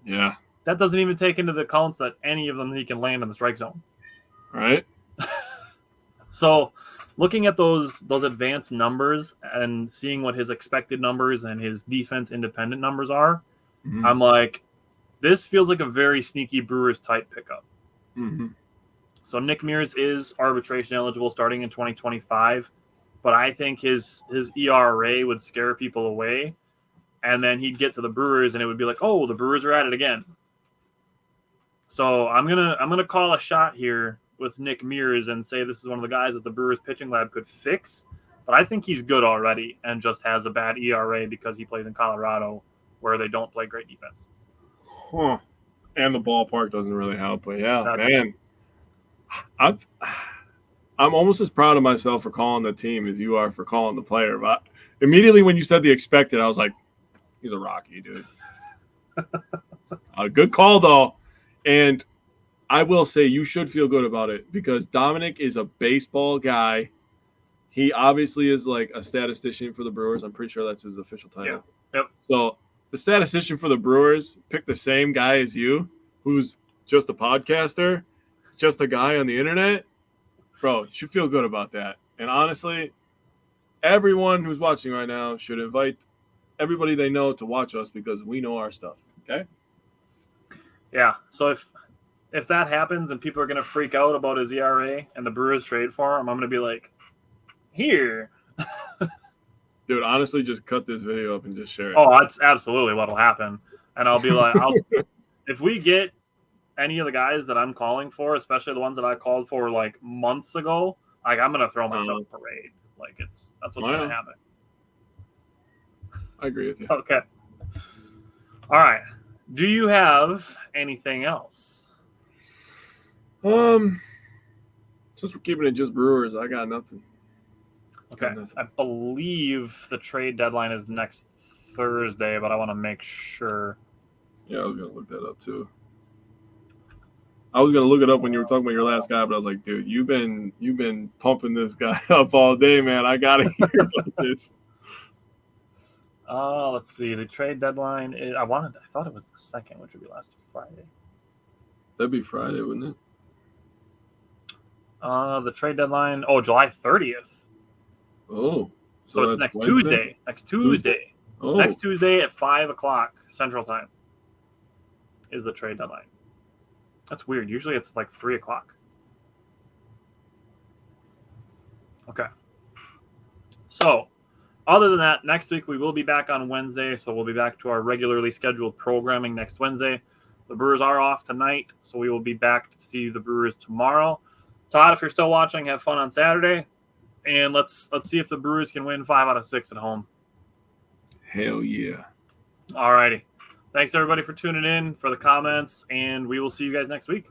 Yeah. That doesn't even take into the accounts that any of them he can land in the strike zone. Right. So looking at those advanced numbers and seeing what his expected numbers and his defense independent numbers are, I'm like, this feels like a very sneaky Brewers type pickup. Mm-hmm. So Nick Mears is arbitration eligible starting in 2025, but I think his ERA would scare people away, and then he'd get to the Brewers and it would be like, oh, the Brewers are at it again. So I'm gonna call a shot here with Nick Mears and say this is one of the guys that the Brewers pitching lab could fix, but I think he's good already and just has a bad ERA because he plays in Colorado where they don't play great defense. Huh. And the ballpark doesn't really help, but yeah, man. I'm almost as proud of myself for calling the team as you are for calling the player. But immediately when you said the expected, I was like, he's a Rocky, dude. A good call, though. And I will say you should feel good about it because Dominic is a baseball guy. He obviously is like a statistician for the Brewers. I'm pretty sure that's his official title. Yep. So the statistician for the Brewers picked the same guy as you, who's just a podcaster, just a guy on the internet. Bro, you should feel good about that. And honestly, everyone who's watching right now should invite everybody they know to watch us because we know our stuff. Okay? Yeah. So if that happens and people are going to freak out about his ERA and the Brewers trade for him, I'm going to be like, here. Dude, honestly, just cut this video up and just share it. Oh, that's absolutely what'll happen. And I'll be like, if we get any of the guys that I'm calling for, especially the ones that I called for like months ago, like I'm gonna throw myself a parade. Like that's what's gonna happen. I agree with you. Okay. All right. Do you have anything else? Since we're keeping it just Brewers, I got nothing. Okay. I believe the trade deadline is next Thursday, but I want to make sure. Yeah, I was gonna look that up too. I was gonna look it up when you were talking about your last guy, but I was like, dude, you've been pumping this guy up all day, man. I gotta hear about this. Let's see. The trade deadline I thought it was the 2nd, which would be last Friday. That'd be Friday, wouldn't it? The trade deadline, July 30th. Oh. So it's next Tuesday. Next Tuesday. Oh. Next Tuesday at 5:00 Central Time is the trade deadline. That's weird. Usually it's like 3:00. Okay. So, other than that, next week we will be back on Wednesday. So we'll be back to our regularly scheduled programming next Wednesday. The Brewers are off tonight, so we will be back to see the Brewers tomorrow. Todd, if you're still watching, have fun on Saturday. And let's see if the Brewers can win 5 out of 6 at home. Hell yeah. All righty. Thanks, everybody, for tuning in, for the comments, and we will see you guys next week.